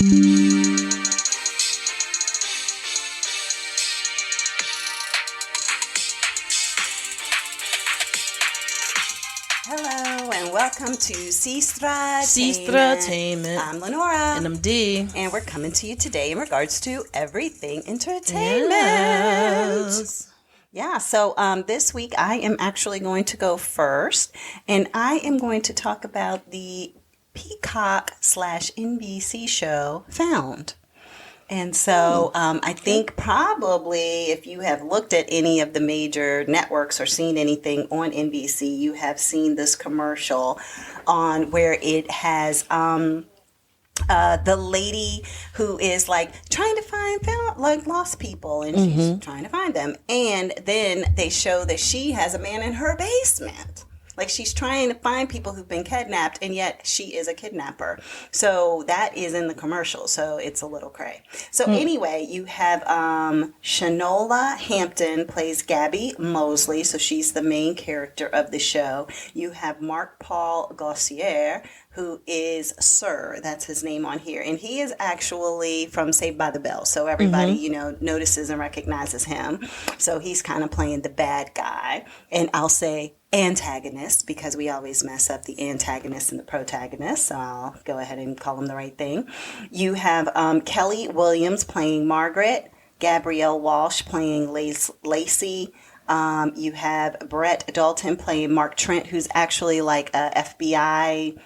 Hello and welcome to Sestra-Tainment. Sestra-Tainment. I'm Lenora. And I'm Dee. And we're coming to you today in regards to everything entertainment. Yes. Yeah, so this week I am actually going to go first, and I am going to talk about the Peacock/NBC show Found. And so I think probably if you have looked at any of the major networks or seen anything on NBC, you have seen this commercial on where it has the lady who is like trying to find lost people, and she's trying to find them. And then they show that she has a man in her basement. Like she's trying to find people who've been kidnapped, and yet she is a kidnapper. So that is in the commercial. So it's a little cray. So anyway, you have Shanola Hampton plays Gabby Mosley. So she's the main character of the show. You have Mark Paul Gossier, who is Sir. That's his name on here. And he is actually from Saved by the Bell. So everybody, notices and recognizes him. So he's kind of playing the bad guy. And I'll say antagonist, because we always mess up the antagonist and the protagonist. So I'll go ahead and call him the right thing. You have Kelly Williams playing Margaret, Gabrielle Walsh playing Lacey. You have Brett Dalton playing Mark Trent, who's actually like a FBI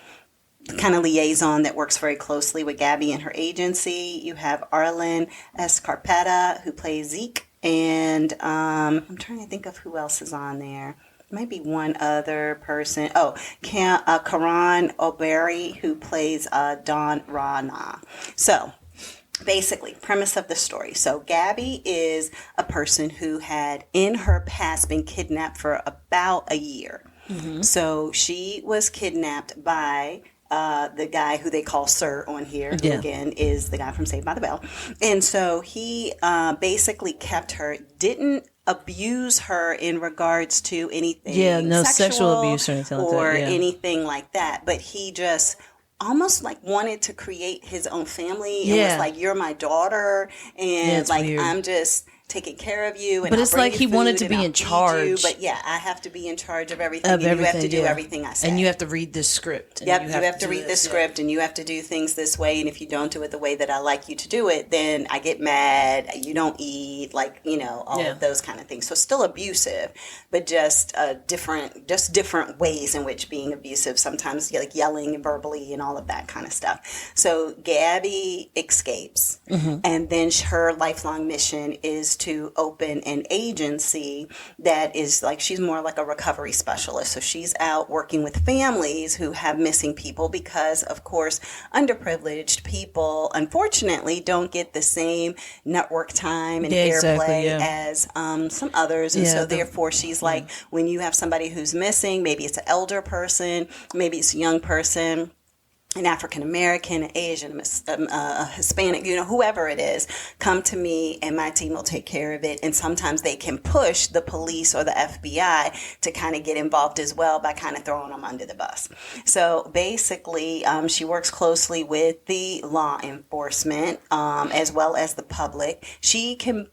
kind of liaison that works very closely with Gabby and her agency. You have Arlen Escarpeta, who plays Zeke. And I'm trying to think of who else is on there. Maybe one other person. Oh, Karan O'Berry, who plays Don Rana. So basically, premise of the story. So Gabby is a person who had in her past been kidnapped for about a year. So she was kidnapped by the guy who they call Sir on here, who again is the guy from Saved by the Bell. And so he basically kept her, didn't abuse her in regards to anything sexual abuse or anything like that. Or anything like that. But he just almost like wanted to create his own family and was like, you're my daughter, and like weird. I'm just taking care of you, and but it's like he wanted to be in charge. But yeah, I have to be in charge of everything. And you have to do everything I say, and you have to read this script. And you have to read this script, and you have to do things this way. And if you don't do it the way that I like you to do it, then I get mad. You don't eat, like all of those kind of things. So still abusive, but just different ways in which being abusive. Sometimes like yelling and verbally and all of that kind of stuff. So Gabby escapes, and then her lifelong mission is to open an agency that is like, she's more like a recovery specialist. So she's out working with families who have missing people because, of course, underprivileged people, unfortunately, don't get the same network time and airplay as some others. And so therefore, she's like, when you have somebody who's missing, maybe it's an elder person, maybe it's a young person, an African-American, an Asian, a Hispanic, whoever it is, come to me and my team will take care of it. And sometimes they can push the police or the FBI to kind of get involved as well by kind of throwing them under the bus. So basically, she works closely with the law enforcement as well as the public. She can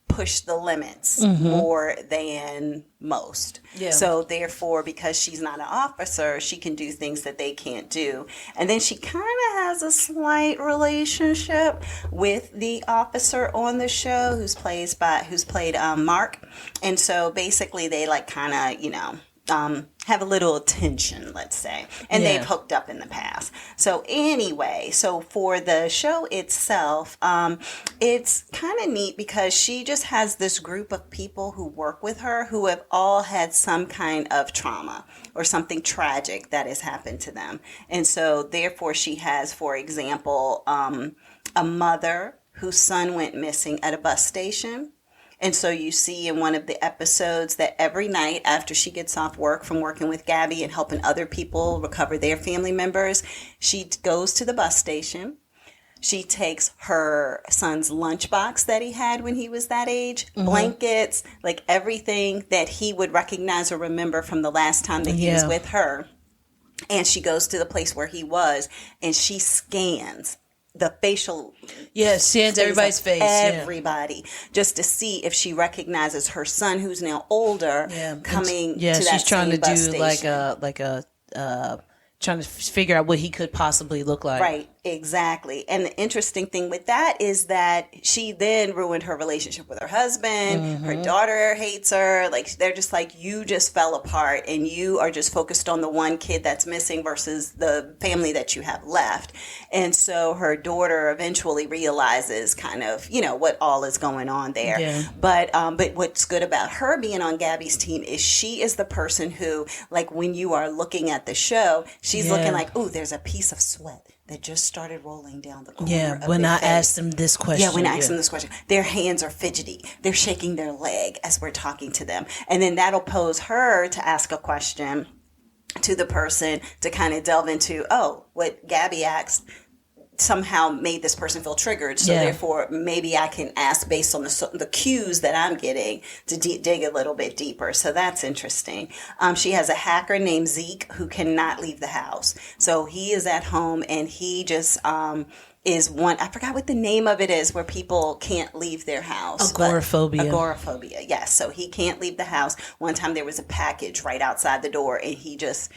push the limits more than most. So therefore, because she's not an officer, she can do things that they can't do. And then she kind of has a slight relationship with the officer on the show who's played Mark. And so basically they like kind of, have a little attention, let's say, and they've hooked up in the past. So anyway, so for the show itself, it's kind of neat because she just has this group of people who work with her who have all had some kind of trauma or something tragic that has happened to them. And so therefore she has, for example, a mother whose son went missing at a bus station. And so you see in one of the episodes that every night after she gets off work from working with Gabby and helping other people recover their family members, she goes to the bus station. She takes her son's lunchbox that he had when he was that age, blankets, like everything that he would recognize or remember from the last time that he was with her. And she goes to the place where he was and she scans the facial scans everybody's face. Everybody. Just to see if she recognizes her son, who's now older, coming to that she's trying same to bus do station. trying to figure out what he could possibly look like. Right, exactly. And the interesting thing with that is that she then ruined her relationship with her husband. Her daughter hates her. Like, they're just like, you just fell apart and you are just focused on the one kid that's missing versus the family that you have left. And so her daughter eventually realizes kind of, what all is going on there. Yeah. But what's good about her being on Gabby's team is she is the person who, like, when you are looking at the show, she's looking like, ooh, there's a piece of sweat that just started rolling down the corner of when their I face. asked them this question. Yeah, when I asked them this question. Their hands are fidgety. They're shaking their leg as we're talking to them. And then that'll pose her to ask a question to the person to kind of delve into, what Gabby asked somehow made this person feel triggered. So therefore, maybe I can ask based on the cues that I'm getting to dig a little bit deeper. So that's interesting. She has a hacker named Zeke who cannot leave the house. So he is at home and he just is one, I forgot what the name of it is, where people can't leave their house. Agoraphobia. Agoraphobia, yes. So he can't leave the house. One time there was a package right outside the door and he just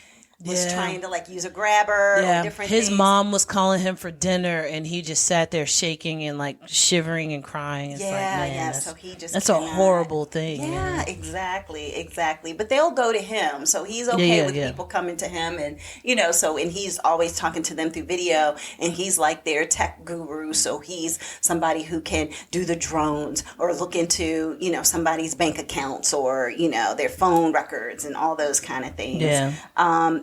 was trying to use a grabber or different His things. mom was calling him for dinner and he just sat there shaking and shivering and crying. It's so he just that's cannot. A horrible thing. Yeah, exactly. But they'll go to him, so he's okay with people coming to him, and and he's always talking to them through video, and he's like their tech guru, so he's somebody who can do the drones or look into somebody's bank accounts or their phone records and all those kind of things.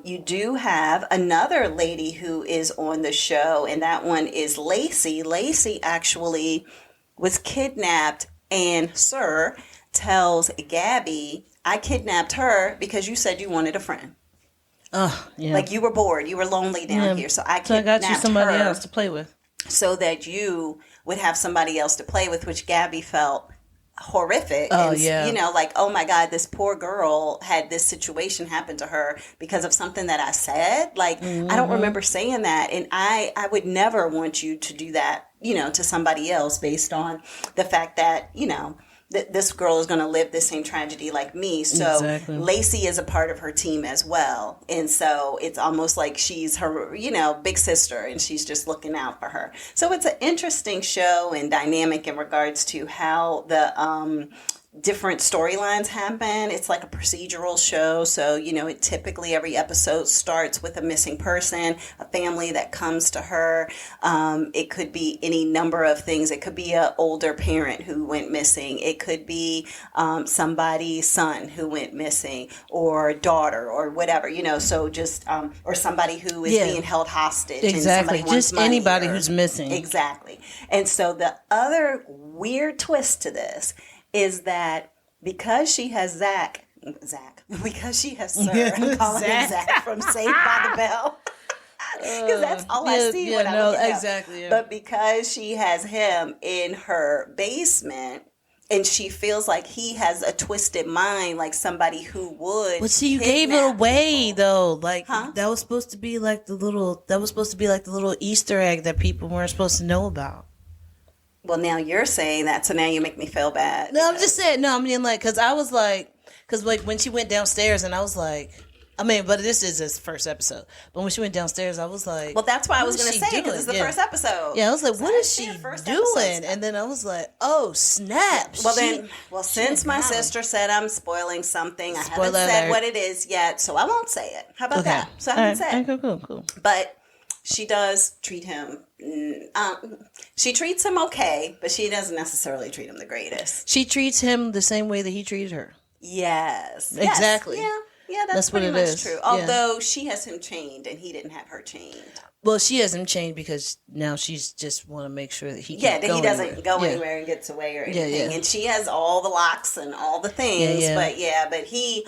You do have another lady who is on the show, and that one is Lacey. Lacey actually was kidnapped, and Sir tells Gabby, I kidnapped her because you said you wanted a friend. Like you were bored, you were lonely down here, so I got you somebody else to play with. So that you would have somebody else to play with, which Gabby felt horrific. Oh my God, this poor girl had this situation happen to her because of something that I said. I don't remember saying that, and I would never want you to do that to somebody else based on the fact that this girl is going to live this same tragedy like me. So Lacey is a part of her team as well. And so it's almost like she's her, big sister, and she's just looking out for her. So it's an interesting show and dynamic in regards to how the different storylines happen. It's like a procedural show. So, it typically every episode starts with a missing person, a family that comes to her. It could be any number of things. It could be an older parent who went missing. It could be somebody's son who went missing, or daughter, or whatever, so just, or somebody who is being held hostage. Exactly. And just anybody who's missing. Exactly. And so the other weird twist to this is that because she has because she has Sir, I'm calling him Zach from Saved by the Bell. Because that's all I see when I look at him. Exactly. Yeah. But because she has him in her basement, and she feels like he has a twisted mind, like somebody who would. But see, you gave it away though. That was supposed to be like the little Easter egg that people weren't supposed to know about. Well, now you're saying that, so now you make me feel bad. No, I'm just saying. No, I mean, because when she went downstairs, and I was like, but this is his first episode. But when she went downstairs, I was like, well, that's why I was going to say, because it's the first episode. Yeah, I was like, what is she doing? And then I was like, oh, snap. Since my sister said I'm spoiling something, I haven't said what it is yet, so I won't say it. How about that? So I haven't said it. Cool. But she does treat him. She treats him okay, but she doesn't necessarily treat him the greatest. She treats him the same way that he treated her. Yes. Exactly. Yeah, that's pretty much true. Although she has him chained and he didn't have her chained. Well, she has him chained because now she's just want to make sure that he he doesn't go anywhere and gets away or anything. Yeah. And she has all the locks and all the things. Yeah. But he,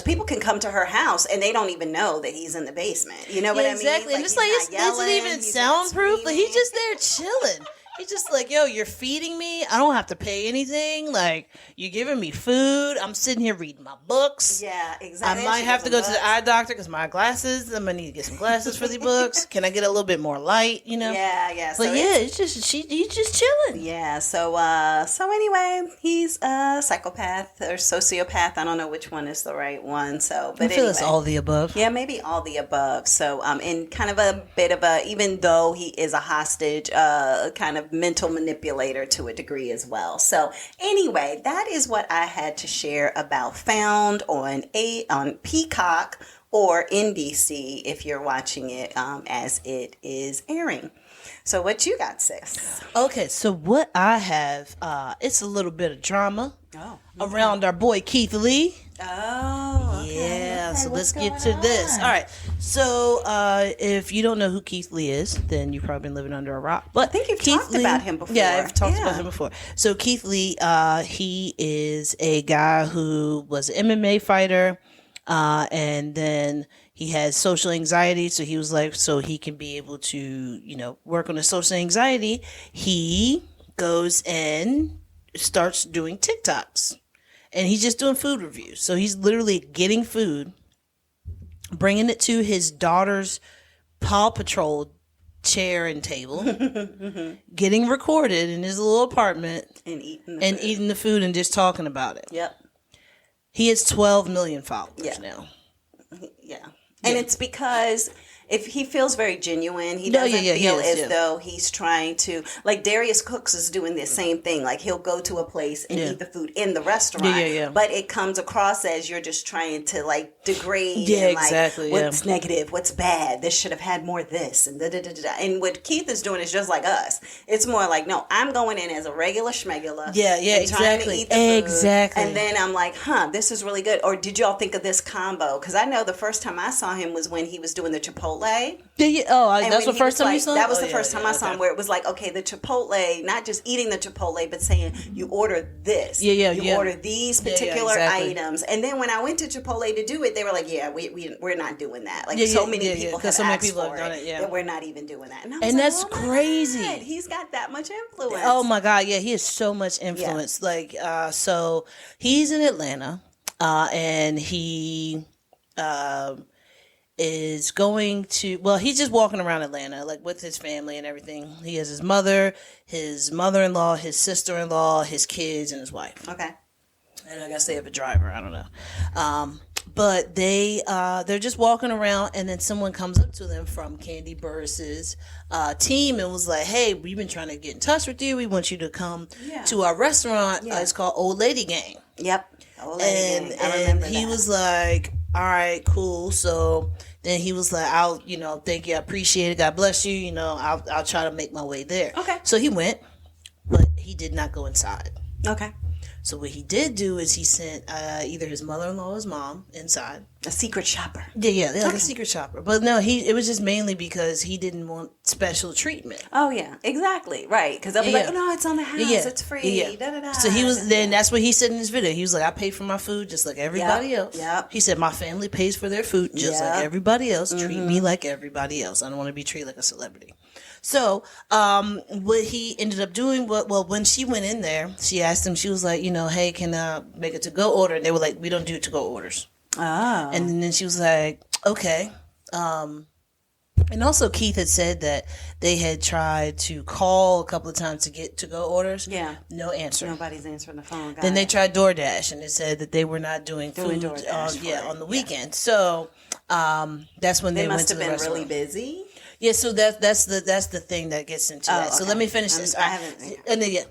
people can come to her house and they don't even know that he's in the basement. You know what I mean? Exactly. And it's like, is it even soundproof? Like, he's just there chilling. He's just like, yo, you're feeding me. I don't have to pay anything. Like, you're giving me food. I'm sitting here reading my books. Yeah, exactly. I might have to go to the eye doctor because my glasses, I'm going to need to get some glasses for the books. Can I get a little bit more light, you know? Yeah, yeah. But so yeah, he's just chilling. Yeah, so anyway, he's a psychopath or sociopath. I don't know which one is the right one. So, but I feel it's all the above. Yeah, maybe all the above. So, and kind of a bit of a, even though he is a hostage, kind of mental manipulator to a degree as well. So, anyway, that is what I had to share about Found on Peacock or NBC if you're watching it as it is airing. So, what you got, sis? Okay, so what I have, it's a little bit of drama around our boy Keith Lee. Oh, okay. Yeah, okay. so let's get to this. All right, so if you don't know who Keith Lee is, then you've probably been living under a rock. But I think you've talked about him before. Yeah, I've talked about him before. So Keith Lee, he is a guy who was an MMA fighter, and then he has social anxiety. So he was like, so he can be able to, you know, work on his social anxiety. He goes and starts doing TikToks. And he's just doing food reviews. So he's literally getting food, bringing it to his daughter's Paw Patrol chair and table, getting recorded in his little apartment, and eating the food and just talking about it. Yep. He has 12 million followers now. Yeah. And it's because if he feels very genuine, he doesn't feel as though he's trying to, like Darius Cooks is doing the same thing. Like he'll go to a place and eat the food in the restaurant, but it comes across as you're just trying to like degrade. Yeah, and, like, exactly. What's negative? What's bad? This should have had more this and da da da da. And what Keith is doing is just like us. It's more like, no, I'm going in as a regular schmegula. Yeah, exactly. Trying to eat the food, exactly. and then I'm like, this is really good. Or did y'all think of this combo? Because I know the first time I saw him was when he was doing the Chipotle. That's the first time you saw him? That was the first time I saw him, where it was like, okay, the Chipotle, not just eating the Chipotle, but saying you order this. You order these particular items. And then when I went to Chipotle to do it, they were like, we're not doing that. Like so many people have asked for it that we're not even doing that. And that's crazy. God, he's got that much influence. Oh my God, yeah, he has so much influence. Yeah. Like, so he's in Atlanta, and he is going to, well, he's just walking around Atlanta, like with his family and everything. He has his mother, his mother-in-law, his sister-in-law, his kids, and his wife. Okay. And I guess they have a driver. I don't know. But they're just walking around, and then someone comes up to them from Candy Burris's team and was like, hey, we've been trying to get in touch with you. We want you to come to our restaurant. It's called Old Lady Gang. Yep. Old Lady Gang. I remember he that. was like, all right, cool. So then he was like, I'll, thank you. I appreciate it. God bless you. I'll try to make my way there. Okay. So he went, but he did not go inside. Okay. So what he did do is he sent either his mother-in-law or his mom inside. A secret shopper. Yeah, like a secret shopper. But no, it was just mainly because he didn't want special treatment. Oh yeah, exactly, right. Because they'll be like, no, it's on the house, it's free. Da, da, da, so he was then. That's what he said in his video. He was like, I pay for my food just like everybody else. Yep. He said my family pays for their food just like everybody else. Treat me like everybody else. I don't want to be treated like a celebrity. So, what he ended up doing, when she went in there, she asked him, she was like, hey, can I make a to-go order? And they were like, we don't do to-go orders. Oh. And then she was like, okay. And also Keith had said that they had tried to call a couple of times to get to-go orders. Yeah. No answer. Nobody's answering the phone. Then they tried DoorDash, and it said that they were not doing food on the weekend. So, that's when they went to the restaurant. They must have been really busy. Yeah, so that's the thing that gets into that. Okay. So let me finish this. I haven't. And then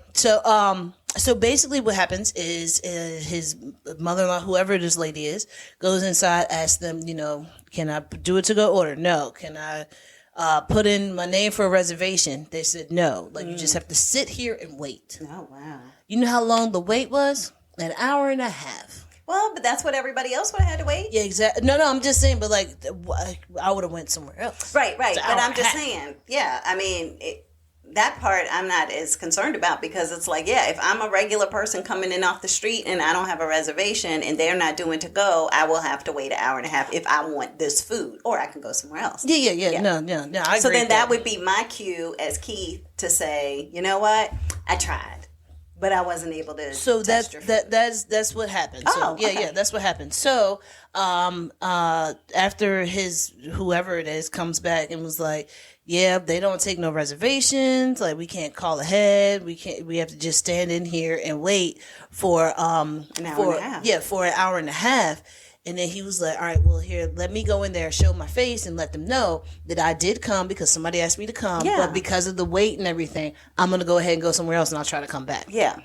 so basically what happens is his mother-in-law, whoever this lady is, goes inside, asks them, can I do a to-go order? No. Can I put in my name for a reservation? They said no. Like you just have to sit here and wait. Oh wow. You know how long the wait was? An hour and a half. Well, but that's what everybody else would have had to wait. Yeah, exactly. No, I'm just saying, but like, I would have went somewhere else. Right. But I'm just saying, yeah. I mean, that part I'm not as concerned about, because it's like, yeah, if I'm a regular person coming in off the street and I don't have a reservation and they're not doing to go, I will have to wait an hour and a half if I want this food, or I can go somewhere else. Yeah. No. I agree. So then that would be my cue as Keith to say, you know what, I tried, but I wasn't able to. So that's what happened. So yeah, that's what happened. So after his whoever it is comes back and was like, yeah, they don't take no reservations. Like, we can't call ahead. We have to just stand in here and wait for an hour and a half. Yeah, for an hour and a half. And then he was like, all right, well, here, let me go in there, show my face, and let them know that I did come because somebody asked me to come. Yeah. But because of the wait and everything, I'm going to go ahead and go somewhere else, and I'll try to come back. Yeah.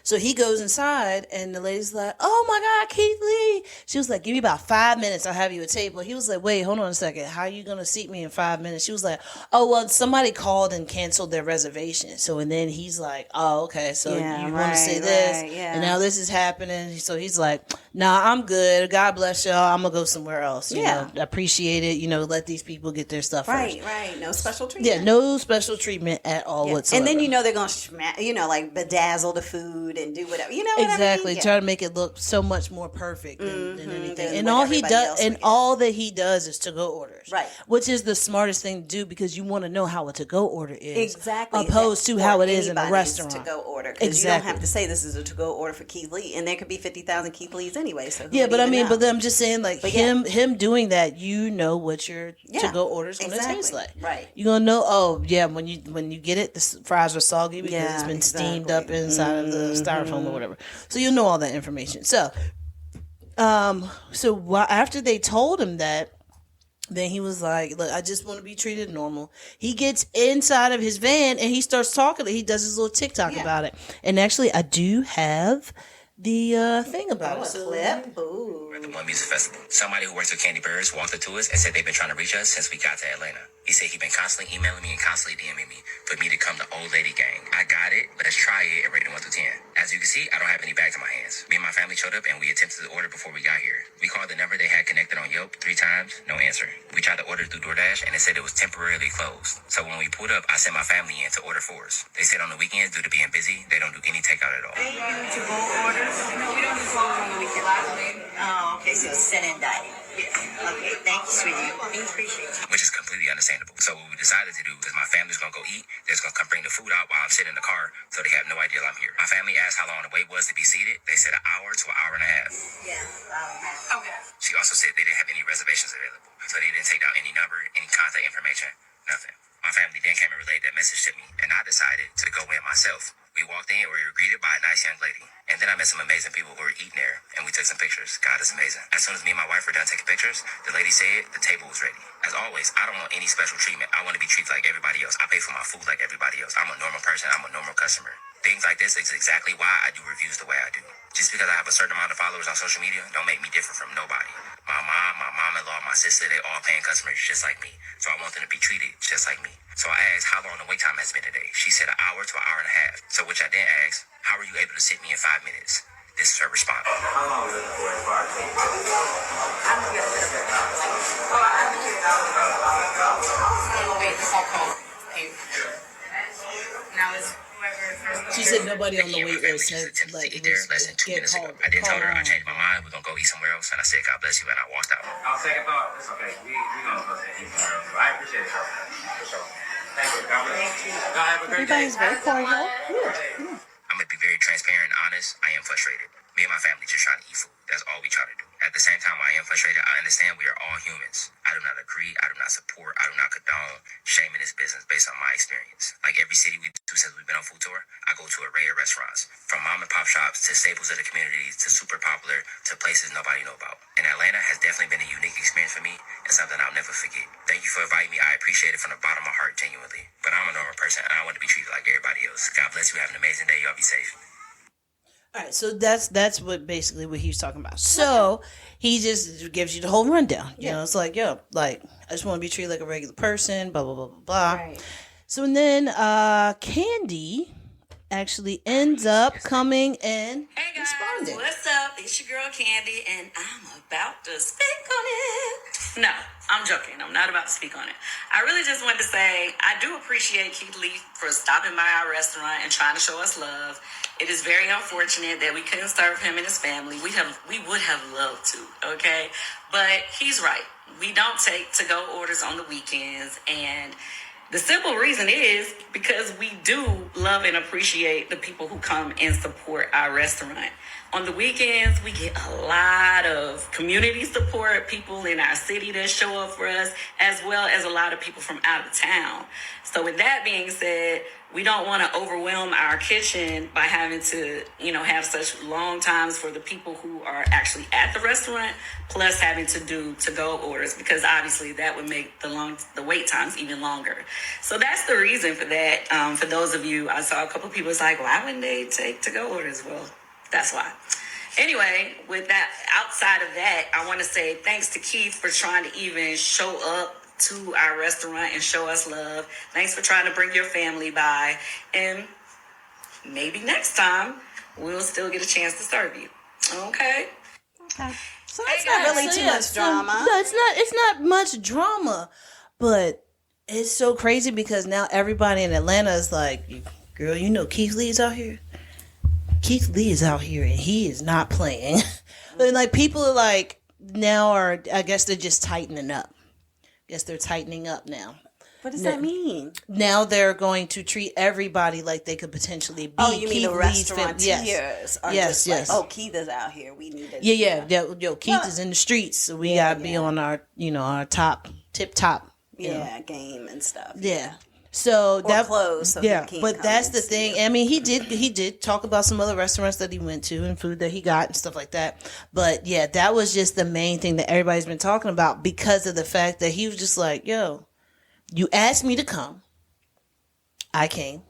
So he goes inside, and the lady's like, oh, my God, Keith Lee. She was like, give me about 5 minutes. I'll have you a table. He was like, wait, hold on a second. How are you going to seat me in 5 minutes? She was like, oh, well, somebody called and canceled their reservation. So, and then he's like, oh, okay. So you want to say this, and now this is happening. So he's like, nah, I'm good. God bless y'all. I'm going to go somewhere else. You know, appreciate it. You know, let these people get their stuff first. Right. No special treatment. Yeah, no special treatment at all whatsoever. And then, you know, they're going to, like bedazzle the food and do whatever, what exactly. I mean? Try to make it look so much more perfect than anything. And all he does, and all that he does, is to-go orders, right? Which is the smartest thing to do, because you want to know how a to-go order is, exactly, opposed to how it is in a restaurant. To-go order, because you don't have to say this is a to-go order for Keith Lee, and there could be 50,000 Keith Lees anyway. So but I mean, but I'm just saying, like, him doing that, you know what your to-go order is going to taste like, right? You're gonna know. Oh yeah, when you get it, the fries are soggy because it's been steamed up inside of the styrofoam or whatever. So you'll know all that information. So, after they told him that, then he was like, look, I just want to be treated normal. He gets inside of his van and he starts talking. He does his little TikTok about it. And actually, I do have the thing about it. So, clip. Ooh. We're at the One Music Festival. Somebody who works with Candy Birds walked up to us and said they've been trying to reach us since we got to Atlanta. He said he'd been constantly emailing me and constantly DMing me for me to come to Old Lady Gang. I got it, but let's try it and rate it 1 through 10. As you can see, I don't have any bags in my hands. Me and my family showed up and we attempted to order before we got here. We called the number they had connected on Yelp 3 times, no answer. We tried to order through DoorDash and it said it was temporarily closed. So when we pulled up, I sent my family in to order for us. They said on the weekends, due to being busy, they don't do any takeout at all. To-go orders? No, we don't do phone on the weekend. Oh, okay, so it's send and dining. Yeah. Okay, thank you, sweetie. We appreciate you. Which is completely understandable. So what we decided to do is my family's going to go eat. They're just going to come bring the food out while I'm sitting in the car, so they have no idea I'm here. My family asked how long the wait was to be seated. They said an hour to an hour and a half. Yeah, hour and a half. Okay. She also said they didn't have any reservations available, so they didn't take down any number, any contact information, nothing. My family then came and relayed that message to me, and I decided to go in myself. We walked in, we were greeted by a nice young lady. And then I met some amazing people who were eating there, and we took some pictures. God is amazing. As soon as me and my wife were done taking pictures, the lady said the table was ready. As always, I don't want any special treatment. I want to be treated like everybody else. I pay for my food like everybody else. I'm a normal person. I'm a normal customer. Things like this is exactly why I do reviews the way I do. Just because I have a certain amount of followers on social media don't make me different from nobody. My mom, my mom-in-law, my sister, they all paying customers just like me. So I want them to be treated just like me. So I asked how long the wait time has been today. She said an hour to an hour and a half. So which I then asked, how were you able to sit me in 5 minutes? This is her response. How long is it for as far as taking? I'm going to get a bit of it. Wait, the phone call. Now is whoever first. She said nobody on the wait list had eat there less than 2 minutes ago. I didn't tell her I changed my mind. We're gonna go eat somewhere else, and I said God bless you, and I walked out. On second thought, it's okay. We gonna go to eat somewhere else. So I appreciate it, for sure. Thank you. God bless you. God have a great day. Everybody's very cordial. I'm gonna be very transparent and honest. I am frustrated. Me and my family just trying to eat food. That's all we try to do. At the same time, I am frustrated. I understand we are all humans. I do not agree. I do not support. I do not condone shaming this business based on my experience. Like every city we've been to since we've been on food tour, I go to a array of restaurants. From mom and pop shops to staples of the community to super popular to places nobody know about. And Atlanta has definitely been a unique experience for me and something I'll never forget. Thank you for inviting me. I appreciate it from the bottom of my heart, genuinely. But I'm a normal person and I want to be treated like everybody else. God bless you. Have an amazing day. Y'all be safe. All right, so that's what basically what he was talking about. So he just gives you the whole rundown. You know, it's like, yo, like I just want to be treated like a regular person. Blah blah blah blah blah. Right. So and then Candy actually ends up coming and Hey guys, responding. what's up? It's your girl Candy, and I'm about to speak on it. No, I'm joking. I'm not about to speak on it. I really just wanted to say I do appreciate Keith Lee for stopping by our restaurant and trying to show us love. It is very unfortunate that we couldn't serve him and his family. We would have loved to, okay? But he's right. We don't take to-go orders on the weekends, and the simple reason is because we do love and appreciate the people who come and support our restaurant. On the weekends, we get a lot of community support, people in our city that show up for us, as well as a lot of people from out of town. So with that being said, we don't want to overwhelm our kitchen by having to, have such long times for the people who are actually at the restaurant, plus having to do to-go orders, because obviously that would make the wait times even longer. So that's the reason for that. For those of you, I saw a couple people was like, why wouldn't they take to-go orders? Well, that's why. Anyway, with that, outside of that, I want to say thanks to Keith for trying to even show up to our restaurant and show us love. Thanks for trying to bring your family by, and maybe next time we'll still get a chance to serve you. Okay. So it's not really too much drama. No, it's not much drama, but it's so crazy because now everybody in Atlanta is like, girl, Keith Lee's out here. Keith Lee is out here and he is not playing. And like people are like I guess they're just tightening up. They're tightening up now. What does that mean? Now they're going to treat everybody like they could potentially be. Oh, you Keith mean the Lee's restauranteurs? Yes. Are Yes, just yes. Like, Keith is out here. We need to. Yeah. Yo, Keith is in the streets, so we gotta be on our, our tip top. Game and stuff. Yeah. So or clothes. So but that's the thing. I mean, he did talk about some other restaurants that he went to and food that he got and stuff like that. But yeah, that was just the main thing that everybody's been talking about because of the fact that he was just like, yo, you asked me to come. I came.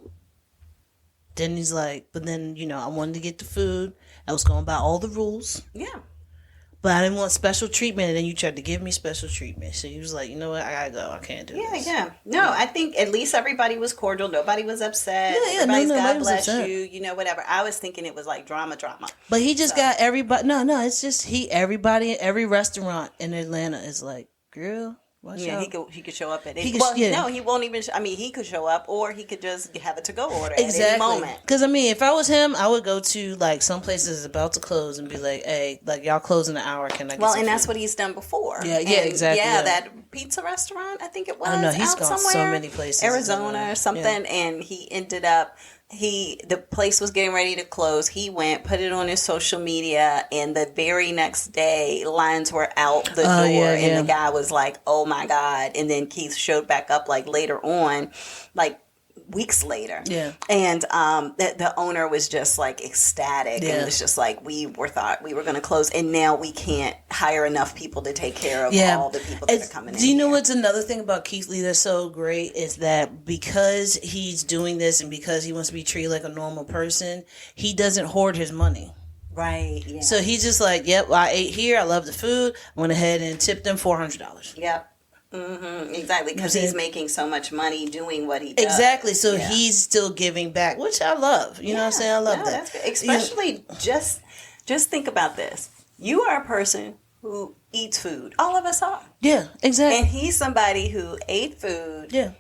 Then he's like, but then, I wanted to get the food. I was going by all the rules. Yeah. But I didn't want special treatment, and then you tried to give me special treatment. So he was like, you know what, I gotta go. I can't do this. Yeah. No, I think at least everybody was cordial. Nobody was upset. Yeah, Everybody's nobody God was bless upset. you, whatever. I was thinking it was like drama. But he just got everybody. No, it's just everybody, every restaurant in Atlanta is like, girl, watch out. He could show up at any. No, he won't even. He could show up, or he could just have a to-go order exactly. at any moment. Because if I was him, I would go to like some places about to close and be like, hey, like y'all close in an hour. Can I get some and that's food? what he's done before. Yeah, exactly. Yeah, that pizza restaurant, I think it was. Oh no, he's out gone somewhere, so many places, Arizona or something, and he ended up. The place was getting ready to close. He went, put it on his social media, and the very next day, lines were out the door, and the guy was like, "Oh my God!" And then Keith showed back up like later on, like weeks later. Yeah. And the owner was just like ecstatic. Yeah. And it was just like, thought we were going to close, and now we can't hire enough people to take care of all the people that are coming in. Do you know what's another thing about Keith Lee that's so great is that because he's doing this and because he wants to be treated like a normal person, he doesn't hoard his money. Right. Yeah. So he's just like, yep, I ate here. I love the food. I went ahead and tipped them $400. Yep. Mm-hmm, exactly, because he's making so much money doing what he does. Exactly, so he's still giving back, which I love. You know what I'm saying? I love that. That's good. Especially, just think about this. You are a person who eats food. All of us are. Yeah, exactly. And he's somebody who ate food. Yeah.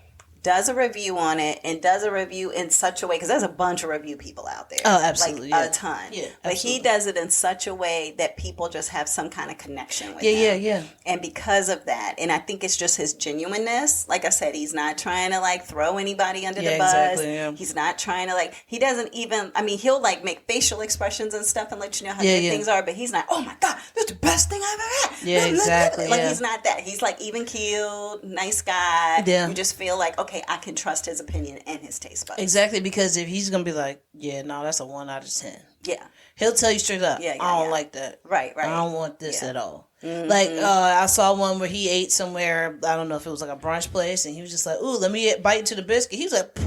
Does a review on it, and does a review in such a way, because there's a bunch of review people out there. Oh, absolutely. Like, a ton. Yeah, but absolutely. he does it in such a way that people just have some kind of connection with him. Yeah. And because of that, and I think it's just his genuineness. Like I said, he's not trying to like throw anybody under the bus. Exactly, yeah. He's not trying to he doesn't even, he'll like make facial expressions and stuff and let you know how good things are, but he's not, oh my God, this is the best thing I've ever had. Yeah, exactly. Like he's not that. He's like even keeled, nice guy. Yeah. You just feel like, okay, I can trust his opinion and his taste buds. Exactly, because if he's gonna be like, yeah, no, that's a 1 out of 10. Yeah. He'll tell you straight up, I don't like that. Right. I don't want this at all. Mm-hmm. Like, I saw one where he ate somewhere, I don't know if it was like a brunch place, and he was just like, ooh, let me bite into the biscuit. He was like,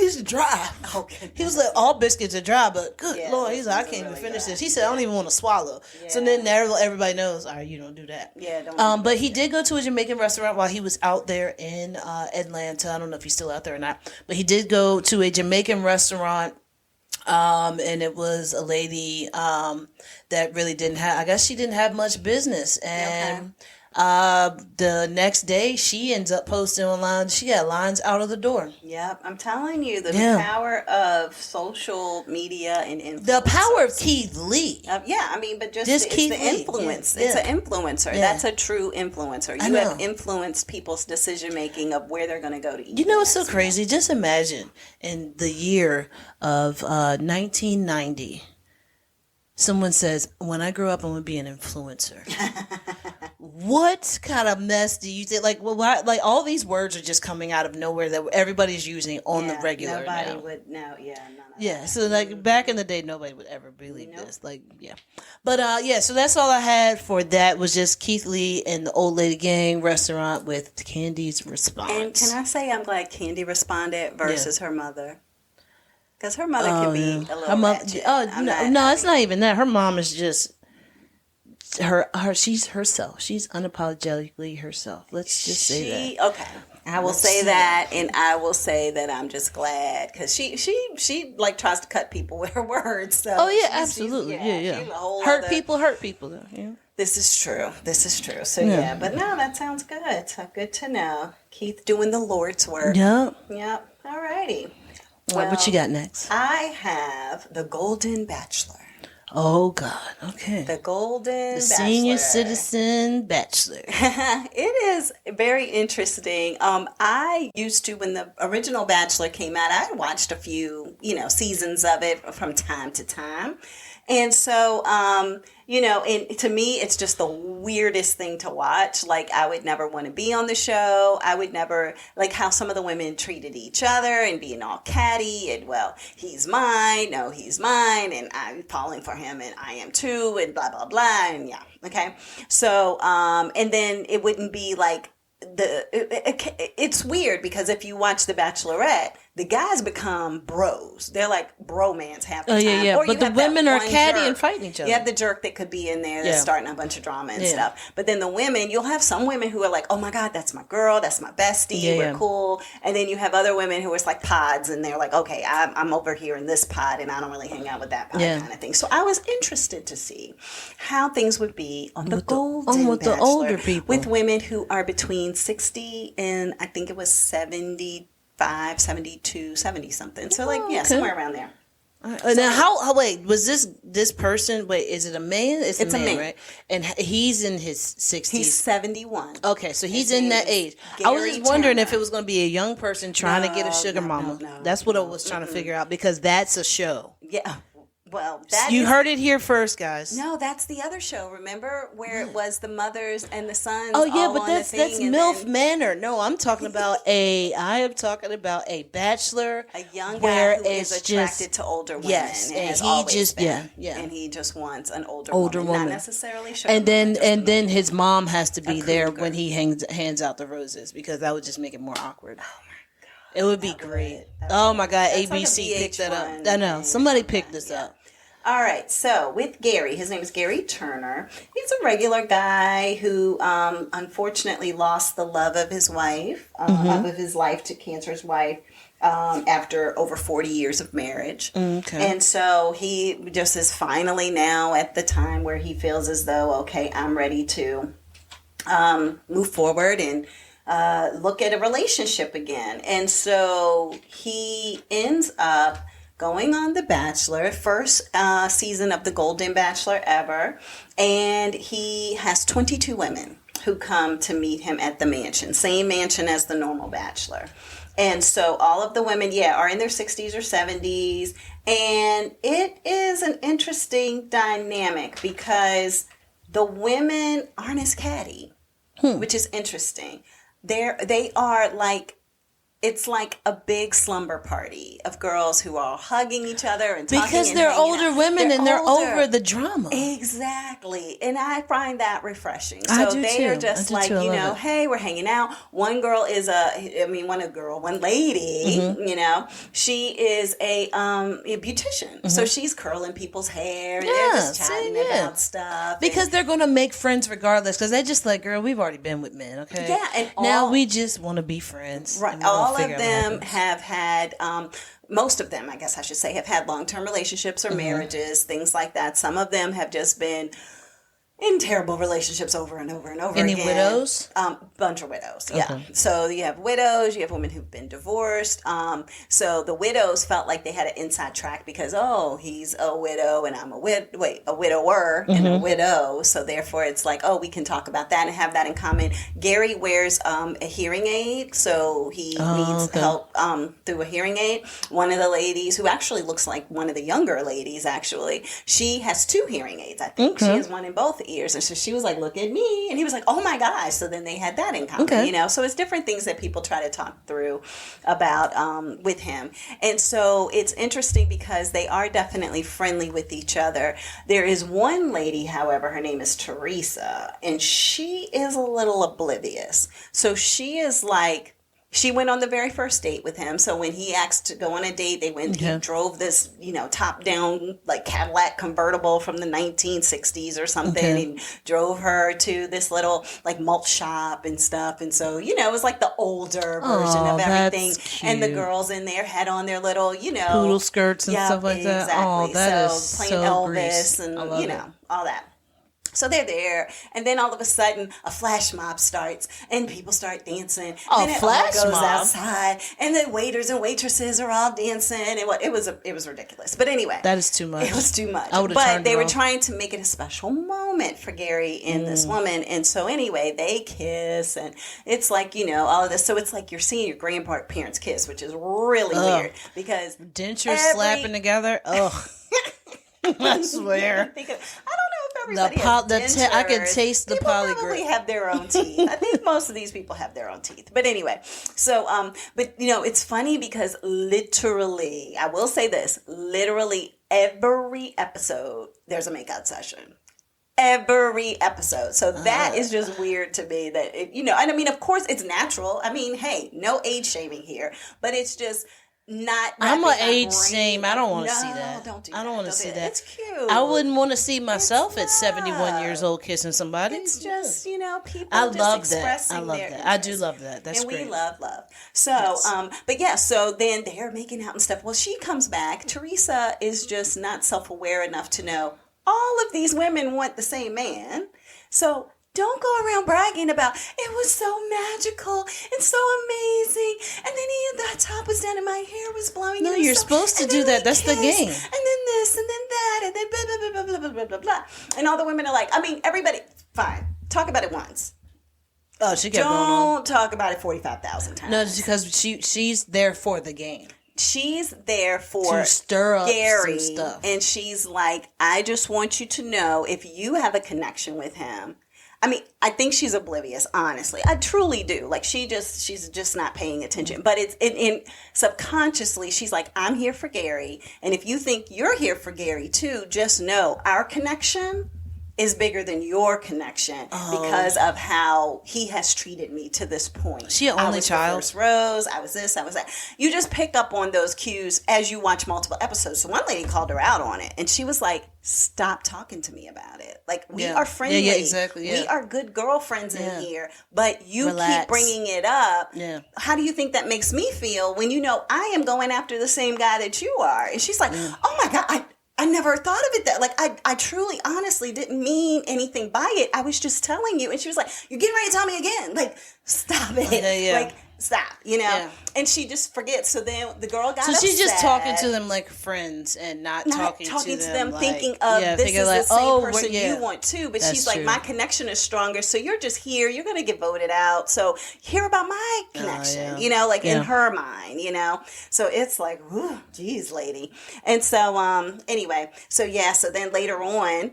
biscuits are dry. Okay. He was like, all biscuits are dry, but good Yeah, Lord, he's like, I those can't are even really finish dry. this. He said, I don't even want to swallow. So then everybody knows, all right, you don't do that. Yeah, don't do But he did go to a Jamaican restaurant while he was out there in Atlanta. I don't know if he's still out there or not, but he did go to a Jamaican restaurant. And it was a lady that really didn't have, I guess she didn't have much business. And the next day she ends up posting online, she got lines out of the door. Yep, I'm telling you, the power of social media and influence. The power of Keith Lee. Yeah, I mean, but just This it's Keith the Lee. influence. Yeah. It's an influencer. Yeah. That's a true influencer. I You know. have influenced people's decision making of where they're going to go to eat. You know what's so crazy? Just imagine in the year of 1990, someone says, when I grow up, I'm going to be an influencer. What kind of mess do you think? Like, well, why, like all these words are just coming out of nowhere that everybody's using on the regular Nobody now. would know. Yeah, none of Yeah, that. so like back in the day, nobody would ever believe this. Like, yeah, but yeah, so that's all I had for that was just Keith Lee and the Old Lady Gang restaurant with Candy's response. And can I say I'm glad Candy responded versus her mother? Because her mother can be a little her mom, ratchet. no, it's not even that. Her mom is just her. She's herself. She's unapologetically herself. Let's just say that. Okay. I will say that, and I will say that I'm just glad because she like tries to cut people with her words. So Oh yeah, she's- absolutely, she's a whole Hurt other- people though. Yeah. This is true. So yeah, but no, that sounds good. So good to know. Keith doing the Lord's work. Yep. Yep. All righty. What you got next? I have the Golden Bachelor. Oh God. Okay. The Golden The Senior Bachelor. Citizen Bachelor. It is very interesting. I used to, when the original Bachelor came out, I watched a few, seasons of it from time to time. And so, and to me, it's just the weirdest thing to watch. Like, I would never want to be on the show. I would never, like how some of the women treated each other and being all catty and, well, he's mine. No, he's mine. And I'm falling for him and I am too and blah, blah, blah. And yeah. Okay. So, and then it wouldn't be like it's weird because if you watch The Bachelorette, the guys become bros. They're like bromance half the time. Yeah. Or But you the have that women are one catty jerk. and fighting each other. You have the jerk that could be in there that's starting a bunch of drama and stuff. But then the women, you'll have some women who are like, oh my God, that's my girl. That's my bestie. We're cool. And then you have other women who are like pods and they're like, okay, I'm over here in this pod and I don't really hang out with that pod kind of thing. So I was interested to see how things would be on the Golden with the Bachelor older people. with women who are between 60 and I think it was 75, 72, 70 something. So somewhere around there. Now, how? Wait, was this person? Wait, is it a man? It's a man, right? And he's in his 60s. He's 71. Okay, so he's in that age. I was Gary just wondering if Turner. it was going to be a young person trying to get a sugar mama. That's what I was trying to figure out because that's a show. Yeah. Well, You heard it here first, guys. No, that's the other show. Remember where it was the mothers and the sons? Oh yeah, all but on that's the thing, that's and MILF then Manor. No, I'm talking about a bachelor, a young where guy who is it's attracted just to older women. yes, and has he always just been. yeah, and he just wants an older woman, not necessarily sugar and mama, then his mom has to be there cougar. when he hands out the roses because that would just make it more awkward. Oh my god, it would be great. Oh my god, That's like a ABC picked that up. VH1 I know thing. somebody picked this up. All right, so with Gary, his name is Gary Turner. He's a regular guy who unfortunately lost the love of his wife, love of his life to cancer's wife after over 40 years of marriage. Okay. And so he just is finally now at the time where he feels as though, okay, I'm ready to move forward and look at a relationship again. And so he ends up going on The Bachelor, first season of the Golden Bachelor ever, and he has 22 women who come to meet him at the mansion, same mansion as the normal Bachelor. And so all of the women, are in their 60s or 70s, and it is an interesting dynamic because the women aren't as catty, which is interesting. They are like, it's like a big slumber party of girls who are hugging each other and talking because and they're hanging older out. women and they're older. over the drama. Exactly. And I find that refreshing. I So do they too. are just I do like, too. I you love know, it. hey, we're hanging out. One girl is one lady, you know, she is a beautician. So she's curling people's hair and they're just chatting about stuff. Because they're going to make friends regardless. Because they're just like, girl, we've already been with men, okay? Yeah, and now we just want to be friends. Right. All of them have had, most of them, I guess I should say, have had long-term relationships or marriages, things like that. Some of them have just been in terrible relationships over and over and over again. Any widows? Bunch of widows, yeah. So you have widows, you have women who've been divorced. So the widows felt like they had an inside track because, he's a widow and I'm a widower and a widow. So therefore it's like, we can talk about that and have that in common. Gary wears a hearing aid, so he needs help through a hearing aid. One of the ladies, who actually looks like one of the younger ladies, actually, she has 2 hearing aids, I think. She has one in both ears. And so she was like, look at me. And he was like, oh my gosh. So then they had that in common, you know? So it's different things that people try to talk through about with him. And so it's interesting because they are definitely friendly with each other. There is one lady, however, her name is Teresa, and she is a little oblivious. So she is like, she went on the very first date with him. So when he asked to go on a date, they went, he drove this, top down like Cadillac convertible from the 1960s or something and drove her to this little like malt shop and stuff. And so, it was like the older version of everything. And the girls in there had on their little, poodle skirts and stuff like that. Oh, that is playing so Elvis Grease. and, it. all that. So they're there, and then all of a sudden, a flash mob starts, and people start dancing. Oh, then it flash all goes mob? outside, and the waiters and waitresses are all dancing, and it was ridiculous. But anyway, That is too much. it was too much. I would've But turned they it were off. trying to make it a special moment for Gary and this woman, and so anyway, they kiss, and it's like all of this. So it's like you're seeing your grandparents kiss, which is really weird because Dentures slapping together. Ugh. I swear. I don't know if everybody has I could dentures. taste the People probably polygrip. have their own teeth. I think most of these people have their own teeth. But anyway, so but it's funny because literally, I will say this, literally every episode there's a makeout session. Every episode. So that is just weird to me that and I mean, of course it's natural. I mean, hey, no age shaming here, but it's just not. I'm wrapping a my age brain. shame. I don't want to No, see that. Don't do I don't that. want to see that. It's cute. I wouldn't want to see myself at It's 71 not. years old kissing somebody. It's just, people I just love that. expressing I love their that. I do interest. love that. That's and great. we love. So, but yeah, so then they're making out and stuff. Well, she comes back. Teresa is just not self-aware enough to know all of these women want the same man. So don't go around bragging about it was so magical and so amazing. And then the top was down and my hair was blowing. No, and you're so- supposed to and do then that. we That's the kissed, game. And then this and then that and then blah, blah, blah, blah, blah, blah, blah, blah. And all the women are like, I mean, everybody, fine. Talk about it once. Oh, she kept going on. Don't talk about it 45,000 times. No, it's because she's there for the game. She's there for To stir up Gary, some stuff. and she's like, I just want you to know if you have a connection with him. I mean, I think she's oblivious, honestly. I truly do. Like, she's just not paying attention. But it's in subconsciously, she's like, I'm here for Gary. And if you think you're here for Gary too, just know our connection is bigger than your connection because of how he has treated me to this point. She an I only was child? The first rose. I was this. I was that. You just pick up on those cues as you watch multiple episodes. So one lady called her out on it, and she was like, "Stop talking to me about it. Like we Yeah. are friendly. Yeah, exactly. Yeah. We are good girlfriends in here, but you Relax. keep bringing it up. Yeah. How do you think that makes me feel when you know I am going after the same guy that you are?" And she's like, "Oh my God, I never thought of it that like I truly honestly didn't mean anything by it. I was just telling you." And she was like, "You're getting ready to tell me again. Like, stop it. Yeah. Like, stop, Yeah. And she just forgets. So then the girl got So she's just upset. talking to them like friends and not talking to them like, thinking of this thinking is like, the same oh, person yeah. you want too. But That's she's like, true. my connection is stronger. So you're just here. You're going to get voted out. So hear about my connection, yeah. like Yeah. in her mind, So it's like, whew, geez, lady. And so, anyway, so then later on,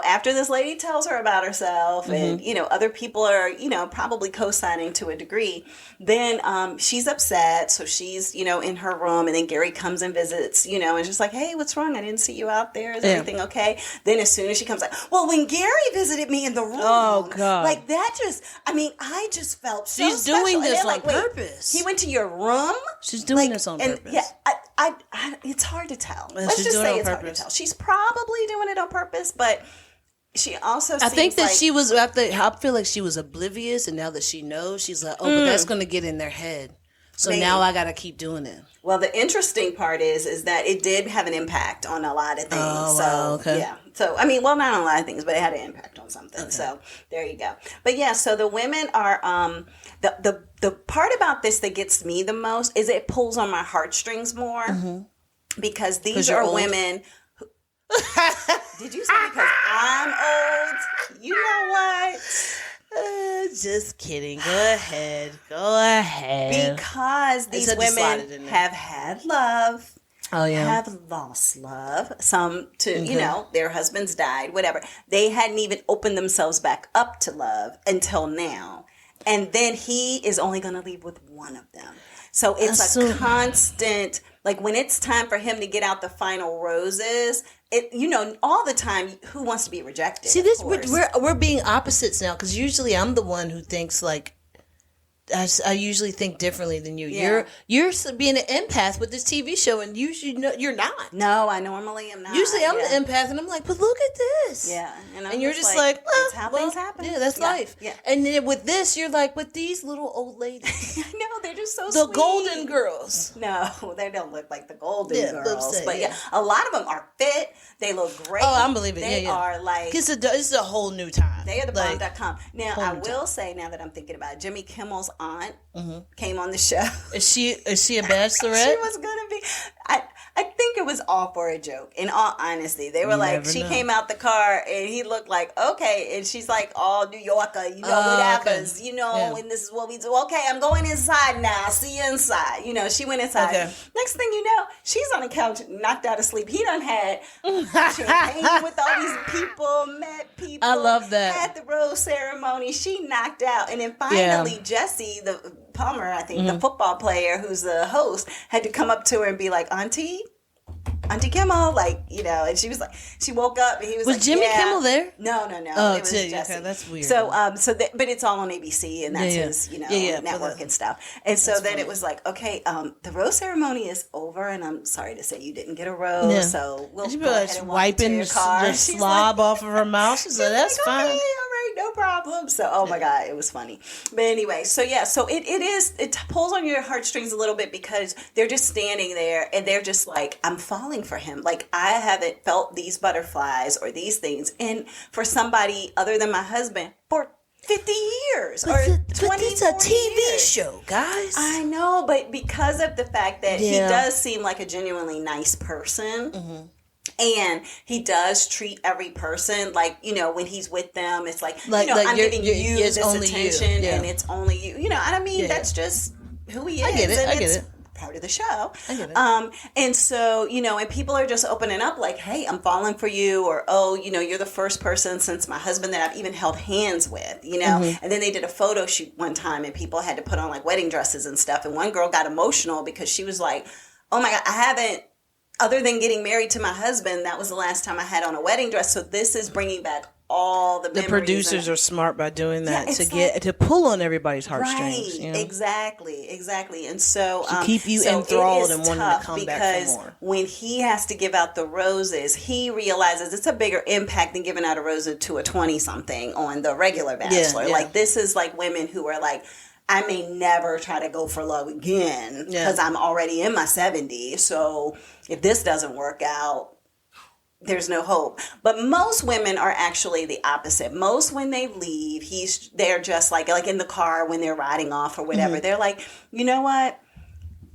after this lady tells her about herself Mm-hmm. and, other people are, probably co-signing to a degree, then then she's upset. So she's, in her room, and then Gary comes and visits, and just like, hey, what's wrong? I didn't see you out there. Is everything okay? Then as soon as she comes like, well, when Gary visited me in the room, oh God, like that I just felt so she's special. doing this on like, purpose. He went to your room? She's doing this on purpose. Yeah, I it's hard to tell. Let's she's just doing say it on it's hard to purpose. tell. She's probably doing it on purpose, but she also I think that like, she was. I feel like she was oblivious, and now that she knows, she's like, "Oh, but that's going to get in their head." So maybe. Now I got to keep doing it. Well, the interesting part is that it did have an impact on a lot of things. Oh, so wow, okay. yeah. So not on a lot of things, but it had an impact on something. Okay. So there you go. But yeah, so the women are the part about this that gets me the most is it pulls on my heartstrings more because these are women. Did you say because I'm old? You know what? Just kidding. Go ahead. Because these women have had love. Oh, yeah. Have lost love. Some their husbands died, whatever. They hadn't even opened themselves back up to love until now. And then he is only going to leave with one of them. So it's constant, like when it's time for him to get out the final roses, all the time, who wants to be rejected? See, we're being opposites now, because usually I'm the one who thinks like, I usually think differently than you. Yeah. You're being an empath with this TV show, and usually you're not. No, I normally am not. Usually I'm the empath, and I'm like, but look at this. Yeah. And you're just like, that's how things happen. Yeah, that's life. Yeah. And then with this, you're like, with these little old ladies. I know, they're just so the sweet. Golden Girls. No, they don't look like the Golden Girls. Say, but a lot of them are fit. They look great. Oh, I'm believing. They are like... This is a whole new time. They are the bomb.com. Now, I will say, now that I'm thinking about it, Jimmy Kimmel's aunt came on the show. Is she a bachelorette? She was going to be... I think it was all for a joke. In all honesty, they were she came out the car and he looked like, okay, and she's like, all New Yorker, whatever, and this is what we do. Okay, I'm going inside now. See you inside. She went inside. Okay. Next thing you know, she's on the couch, knocked out of sleep. He done had champagne with all these people, met people. I love that. Had the rose ceremony. She knocked out, and then finally Jesse, the Palmer, I think, the football player who's the host, had to come up to her and be like, Auntie Kimmel, and she was like, she woke up and he was like, Jimmy Kimmel there? No. Oh, it was Jesse. Okay, that's weird. So, but it's all on ABC and that's his, network and stuff. And so then it was like, okay, the rose ceremony is over, and I'm sorry to say you didn't get a rose, so we'll go ahead and walk to your car. The slob off of her mouth. She's like, that's fine. Okay, all right, no problem. So, oh my God, it was funny. But anyway, so it pulls on your heartstrings a little bit because they're just standing there and they're just like, I'm falling for him. Like, I haven't felt these butterflies or these things. And for somebody other than my husband, for 50 years or 20 it's a TV show, guys. I know, but because of the fact that he does seem like a genuinely nice person, and he does treat every person like, when he's with them, it's like I'm giving you this attention and it's only you. And I mean, that's just who he is. I get it. And I get it. Part of the show. I get it. And so, and people are just opening up like, hey, I'm falling for you, or, oh, you're the first person since my husband that I've even held hands with, And then they did a photo shoot one time and people had to put on like wedding dresses and stuff. And one girl got emotional because she was like, oh my God, I haven't, other than getting married to my husband, that was the last time I had on a wedding dress. So this is bringing back all the memories. The producers are smart by doing that to pull on everybody's heartstrings. Right, exactly. And so to keep you enthralled and wanting to come back for more. When he has to give out the roses, he realizes it's a bigger impact than giving out a rose to a 20-something on the regular Bachelor. Yeah. Like, this is like women who are like, I may never try to go for love again because I'm already in my 70s. So if this doesn't work out, there's no hope. But most women are actually the opposite. Most, when they leave, they're just like in the car when they're riding off or whatever. They're like, you know what?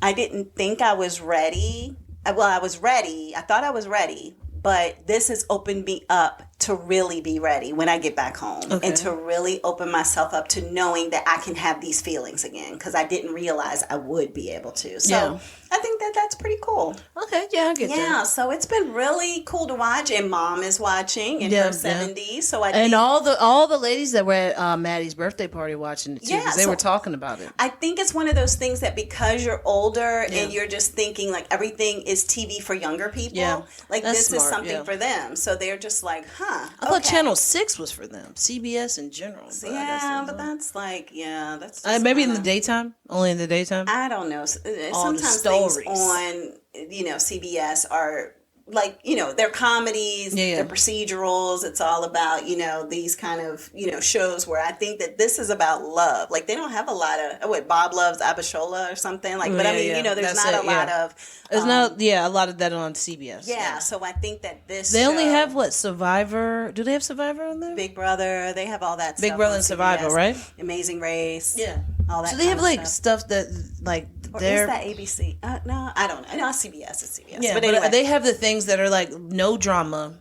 I didn't think I was ready. Well, I was ready. I thought I was ready. But this has opened me up to really be ready when I get back home and to really open myself up to knowing that I can have these feelings again, because I didn't realize I would be able to. So I think that that's pretty cool. Okay, yeah, I get that. Yeah, so it's been really cool to watch, and Mom is watching in her 70s. So I think, and all the ladies that were at Maddie's birthday party watching it too, because they were talking about it. I think it's one of those things that because you're older and you're just thinking like everything is TV for younger people, like this is something for them. So they're just like, I thought Channel 6 was for them, CBS in general. But but that's like, that's just maybe in the daytime, only in the daytime. I don't know. Sometimes things on CBS are like, they're comedies, they're procedurals. It's all about, these kind of, shows where I think that this is about love. Like, they don't have a lot of, Bob Loves Abishola or something. Like, but I mean, there's not a lot of. There's a lot of that on CBS. Yeah, so I think that this. They only have Survivor. Do they have Survivor on there? Big Brother. They have all that stuff. Big Brother and Survivor, right? Amazing Race. Yeah. All that. So they have stuff that like. Or is that ABC? No, I don't know. No, CBS. It's CBS. Yeah, but anyway. They have the things that are like no drama.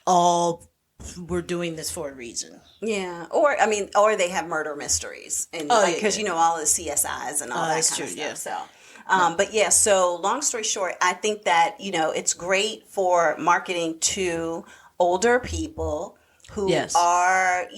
All we're doing this for a reason. Yeah, or they have murder mysteries, and because all the CSIs and all that kind of stuff. Yeah. So, so long story short, I think that it's great for marketing to older people who are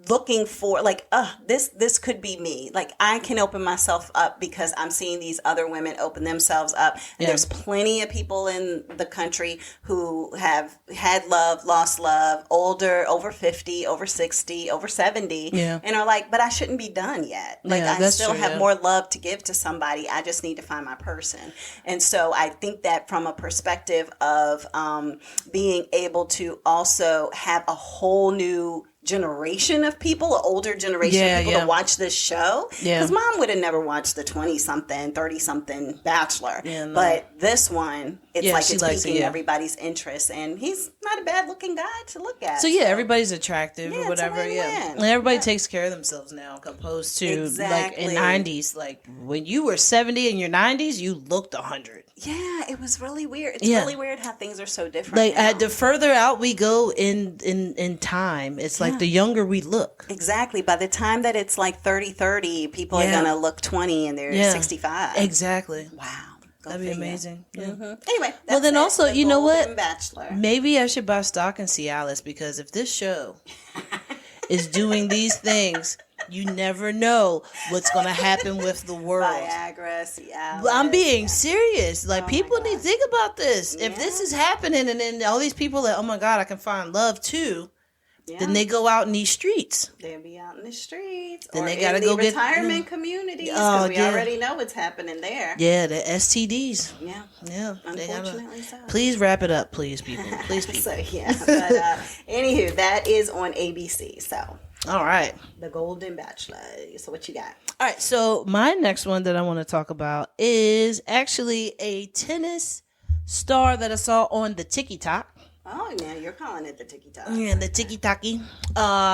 looking for like this could be me. Like, I can open myself up because I'm seeing these other women open themselves up, and there's plenty of people in the country who have had love, lost love, older, over 50, over 60, over 70, and are like, but I shouldn't be done yet. Like, I still have more love to give to somebody. I just need to find my person. And so I think that from a perspective of being able to also have a whole new generation of people, an older generation of people to watch this show. Because Mom would have never watched the 20-something, 30-something Bachelor. But this one, it's piquing everybody's interest. And he's not a bad-looking guy to look at. So, everybody's attractive or whatever. And everybody takes care of themselves now, opposed to like in 90s. Like, when you were 70 in your 90s, you looked 100. Yeah, it was really weird. It's really weird how things are so different. Like, the further out we go in time, it's like the younger we look. Exactly. By the time that it's like 30, people are going to look 20 and they're 65. Exactly. Wow. That'd be amazing. Yeah. Anyway, well, then also, you know what? Bachelor. Maybe I should buy stock in Cialis, because if this show is doing these things, you never know what's going to happen with the world. Viagra, Cialis. I'm being serious. Like, people need to think about this. If this is happening, and then all these people that, oh my God, I can find love too. Then they go out in these streets. They'll be out in the streets. Then or they gotta in go the get retirement communities, because we already know what's happening there. Yeah, the STDs. Yeah. Unfortunately so. Please wrap it up, please, people. Please, people. So, but anywho, that is on ABC. So. All right. The Golden Bachelor. So what you got? All right. So my next one that I want to talk about is actually a tennis star that I saw on the TikTok. Oh, now you're calling it the TikTok. Yeah, the TikTok.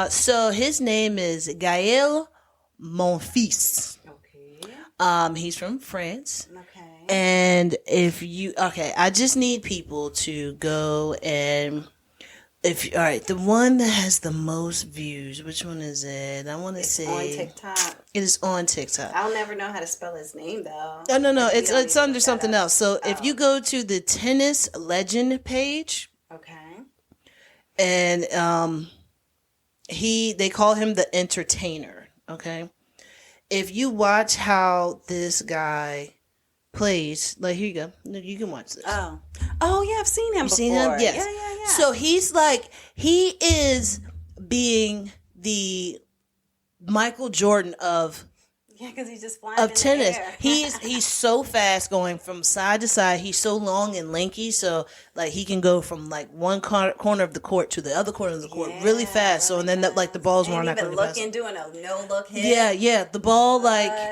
So his name is Gael Monfils. Okay. He's from France. Okay. And I just need people to go and all right, the one that has the most views, which one is it? I want to say on TikTok. It is on TikTok. I'll never know how to spell his name though. Oh, no, it's under something else. So if you go to the tennis legend page, okay, and they call him the entertainer. Okay, if you watch how this guy plays, like, here you go, you can watch this. Oh yeah, I've seen him before. Seen him? Yes. Yeah. So he is being the Michael Jordan of because he's just flying of tennis. The air. He's so fast going from side to side. He's so long and lanky, so like he can go from like one corner of the court to the other corner of the court really fast. So and then the ball's running out. Even looking, doing a no look hit. Yeah. The ball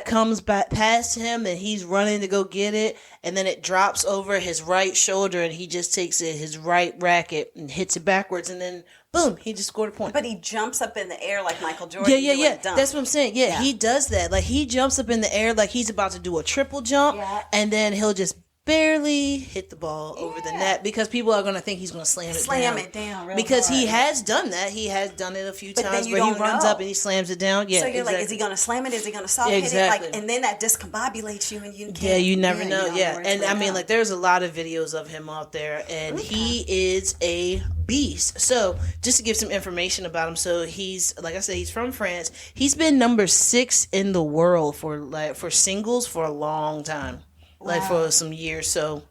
comes back past him and he's running to go get it, and then it drops over his right shoulder and he just takes his right racket and hits it backwards, and then boom, he just scored a point. But he jumps up in the air like Michael Jordan. Yeah. That's what I'm saying. Yeah, he does that. Like, he jumps up in the air like he's about to do a triple jump, and then he'll just barely hit the ball over the net because people are going to think he's going to slam it down real because hard. He has done that. He has done it a few times you where he don't runs know. up and he slams it down. Yeah, so you're like, is he going to slam it? Is he going to soft hit it? Like, and then that discombobulates you, and you can't. You never know. Yeah, and I mean, go. like, there's a lot of videos of him out there, and he is a beast. So just to give some information about him, so he's, like I said, he's from France. He's been number 6 in the world for singles for a long time, like for some years. So.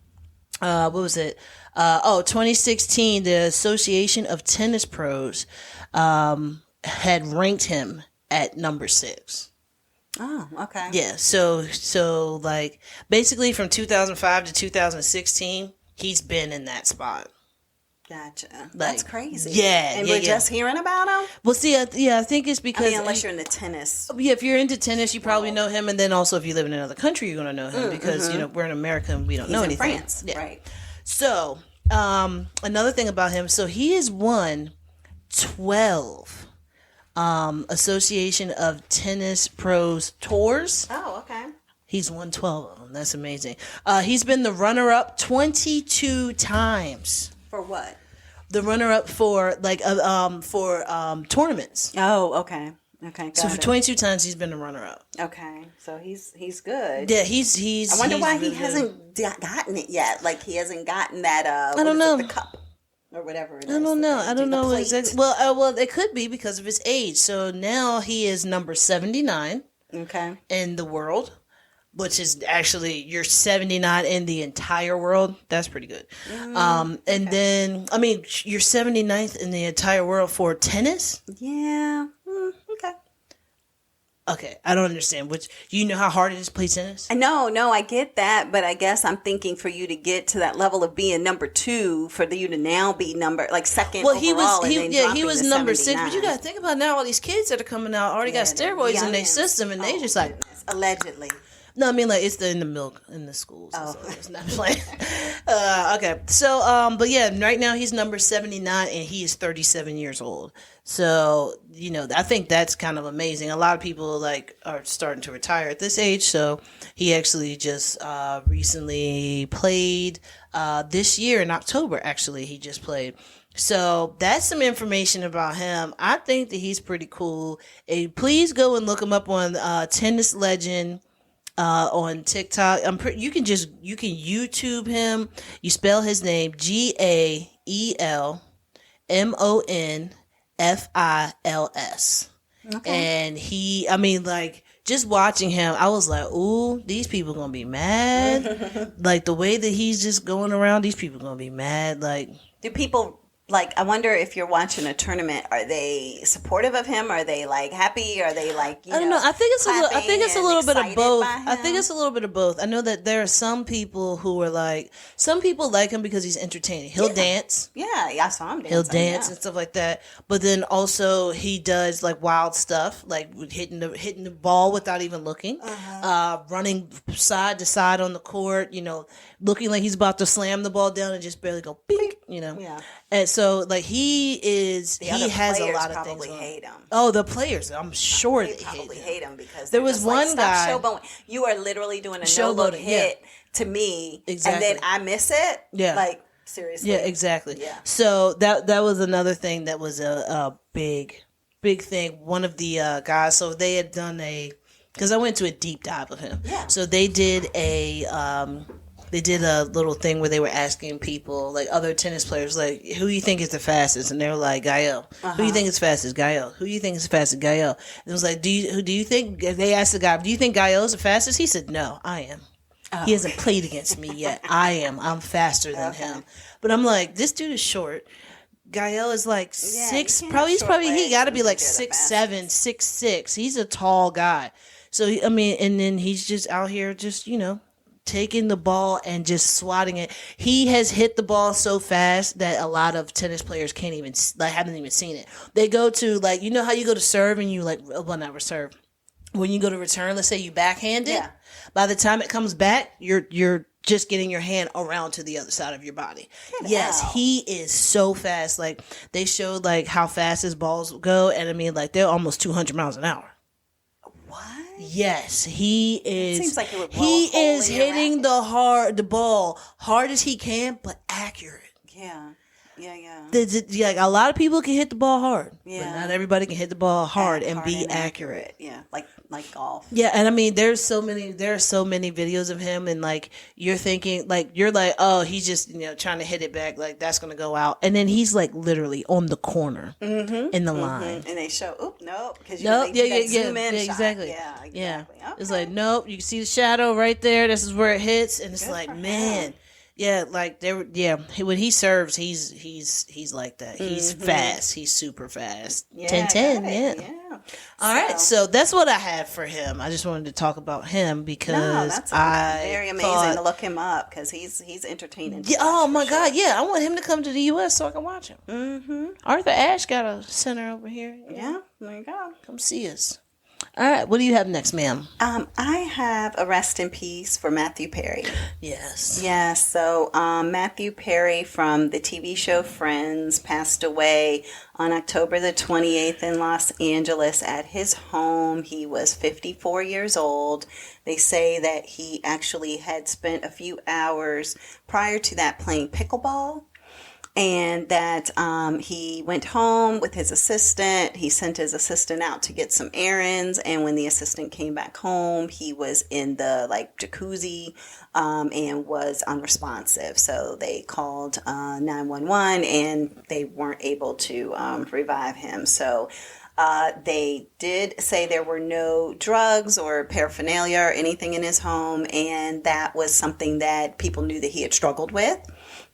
What was it? 2016, the Association of Tennis Pros had ranked him at number 6. Oh, okay. Yeah, so like basically from 2005 to 2016, he's been in that spot. Gotcha. That's crazy. Yeah, and we're just hearing about him. Well, see, I think it's because unless you're into tennis. Yeah, if you're into tennis, you probably know him, and then also if you live in another country, you're going to know him because we're in America and we don't know anything. In France, right? So, another thing about him, so he has won 12 Association of Tennis Pros tours. Oh, okay. He's won 12 of them. That's amazing. He's been the runner-up 22 times. For what? The runner-up for tournaments. Oh, okay. Okay. So for 22 times, he's been the runner-up. Okay, so he's good. Yeah, he's. I wonder why really he hasn't gotten it yet. Like he hasn't gotten that. I don't know. The cup or whatever it is. I don't know exactly. Well, it could be because of his age. So now he is number 79. Okay. In the world, which is actually you're 79 in the entire world. That's pretty good. And then I mean you're 79th in the entire world for tennis. Yeah. Okay. Okay, I don't understand. Which you know how hard it is to play tennis? No, I get that, but I guess I'm thinking for you to get to that level of being number 2, for you to now be second. Well, overall, he was number 6. 79. But you got to think about now all these kids that are coming out already got steroids in their system, and they just like allegedly. No, I mean like it's in the milk in the schools. Oh, so it's not playing. Okay, so but yeah, right now he's number 79 and he is 37 years old. So I think that's kind of amazing. A lot of people like are starting to retire at this age. So he actually just recently played this year in October. Actually, he just played. So that's some information about him. I think that he's pretty cool. Please go and look him up on Tennis Legend. On TikTok, you can YouTube him. You spell his name GaelMonfils, and just watching him, I was like, ooh, these people gonna be mad. Like the way that he's just going around, these people gonna be mad. Like, do people? Like, I wonder if you're watching a tournament, are they supportive of him? Are they like happy? Are they like, I don't know. I think it's a little bit of both. I think it's a little bit of both. I know that there are some people who are like, some people like him because he's entertaining. He'll dance. Yeah, I saw him dancing. He'll dance and stuff like that. But then also he does like wild stuff, like hitting the ball without even looking, running side to side on the court. Looking like he's about to slam the ball down and just barely go bink. Yeah. And so, like, he has a lot of things. Probably hate him. Oh, the players! I'm sure they probably hate him because there was one guy. Showboating. You are literally doing a no-look hit to me, exactly. And then I miss it. Yeah, like seriously. Yeah, exactly. Yeah. So that was another thing that was a big thing. One of the guys. So they had done because I went to a deep dive of him. Yeah. So they did They did a little thing where they were asking people, like other tennis players, like, who you think is the fastest? And they were like, Gael. Who you think is fastest? Gael. Who you think is fastest? Gael. And it was like, do you think, they asked the guy, do you think Gael is the fastest? He said, no, I am. He hasn't played against me yet. I am. I'm faster than him. But I'm like, this dude is short. Gael is like he got to be like 6'7", 6'6". He's a tall guy. So, I mean, and then he's just out here just, taking the ball and just swatting it. He has hit the ball so fast that a lot of tennis players haven't even seen it. They go to how you go to serve and you not serve. When you go to return, let's say you backhand it. Yeah. By the time it comes back, you're just getting your hand around to the other side of your body. Yes, he is so fast. Like they showed how fast his balls go, and I mean they're almost 200 miles an hour. What? Yes, he is. It seems like it would blow he a hole is in your hitting the ball hard as he can, but accurate. Yeah. Yeah. Like a lot of people can hit the ball hard, but Yeah. not everybody can hit the ball hard and be accurate. Yeah, like golf. Yeah, and I mean, there are so many videos of him, and like you're thinking, like you're like, oh, he's just trying to hit it back, like that's gonna go out, and then he's like literally on the corner in the line, and they show, nope, because zoom in exactly, shot. yeah. Okay. It's like nope, you can see the shadow right there. This is where it hits, and it's like man. Yeah, like when he serves, he's like that. He's fast. He's super fast. 10-10, yeah. All right, so that's what I had for him. I just wanted to talk about him because that's I very amazing to look him up because he's entertaining. Yeah, oh my God, yeah. I want him to come to the U.S. so I can watch him. Mm-hmm. Arthur Ashe got a center over here. Yeah, there you go. Come see us. All right, what do you have next, ma'am? I have a rest in peace for Matthew Perry. Yes. Yeah, so Matthew Perry from the TV show Friends passed away on October the 28th in Los Angeles at his home. He was 54 years old. They say that he actually had spent a few hours prior to that playing pickleball. And that he went home with his assistant. He sent his assistant out to get some errands. And when the assistant came back home, he was in the jacuzzi and was unresponsive. So they called 911 and they weren't able to revive him. So they did say there were no drugs or paraphernalia or anything in his home. And that was something that people knew that he had struggled with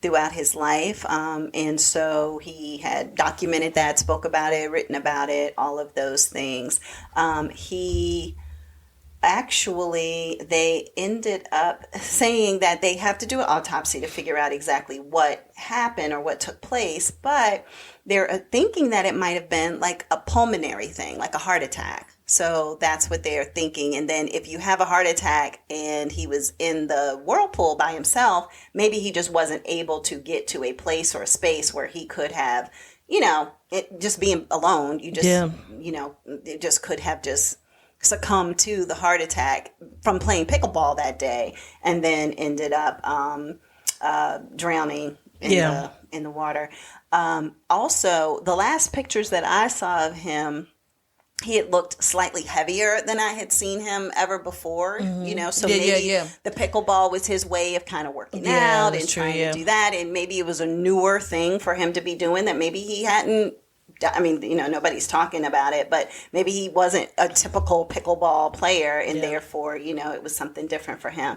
throughout his life. And so he had documented that, spoke about it, written about it, all of those things. He actually, they ended up saying that they have to do an autopsy to figure out exactly what happened or what took place, but they're thinking that it might have been like a pulmonary thing, like a heart attack. So that's what they're thinking. And then if you have a heart attack and he was in the whirlpool by himself, maybe he just wasn't able to get to a place or a space where he could have, it just being alone, it just could have just succumbed to the heart attack from playing pickleball that day and then ended up drowning in the water. Also, the last pictures that I saw of him, he had looked slightly heavier than I had seen him ever before, so maybe the pickleball was his way of kind of working out and trying to do that. And maybe it was a newer thing for him to be doing that maybe he hadn't. I mean, nobody's talking about it, but maybe he wasn't a typical pickleball player and therefore, it was something different for him.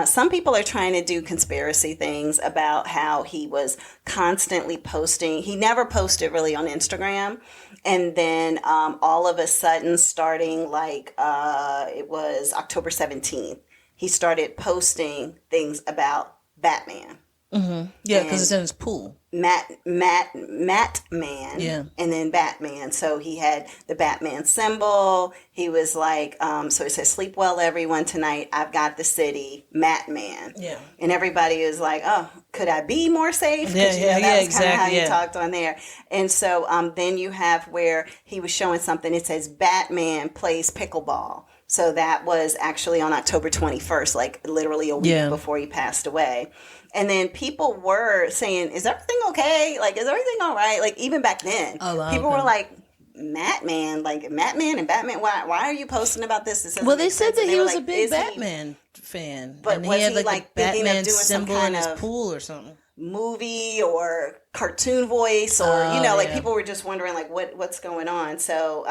Some people are trying to do conspiracy things about how he was constantly posting. He never posted really on Instagram. And then all of a sudden, starting it was October 17th, he started posting things about Batman. Mm-hmm. Yeah, because it's in his pool. Matt Man. Yeah. And then Batman. So he had the Batman symbol. He was like, so it says, "Sleep well, everyone, tonight. I've got the city, Matt Man." Yeah. And everybody is like, oh, could I be more safe? That's kind of how he talked on there. And so then you have where he was showing something. It says, "Batman plays pickleball." So that was actually on October 21st, like literally a week before he passed away. And then people were saying, is everything okay? Like, is everything all right? Like, even back then, people were like, Matt Man and Batman, why are you posting about this? Well, they said that he was a big Batman fan. But and was he had he a Batman thinking of doing some symbol kind in his of pool or something? Movie or cartoon voice or, people were just wondering, like, what's going on? So,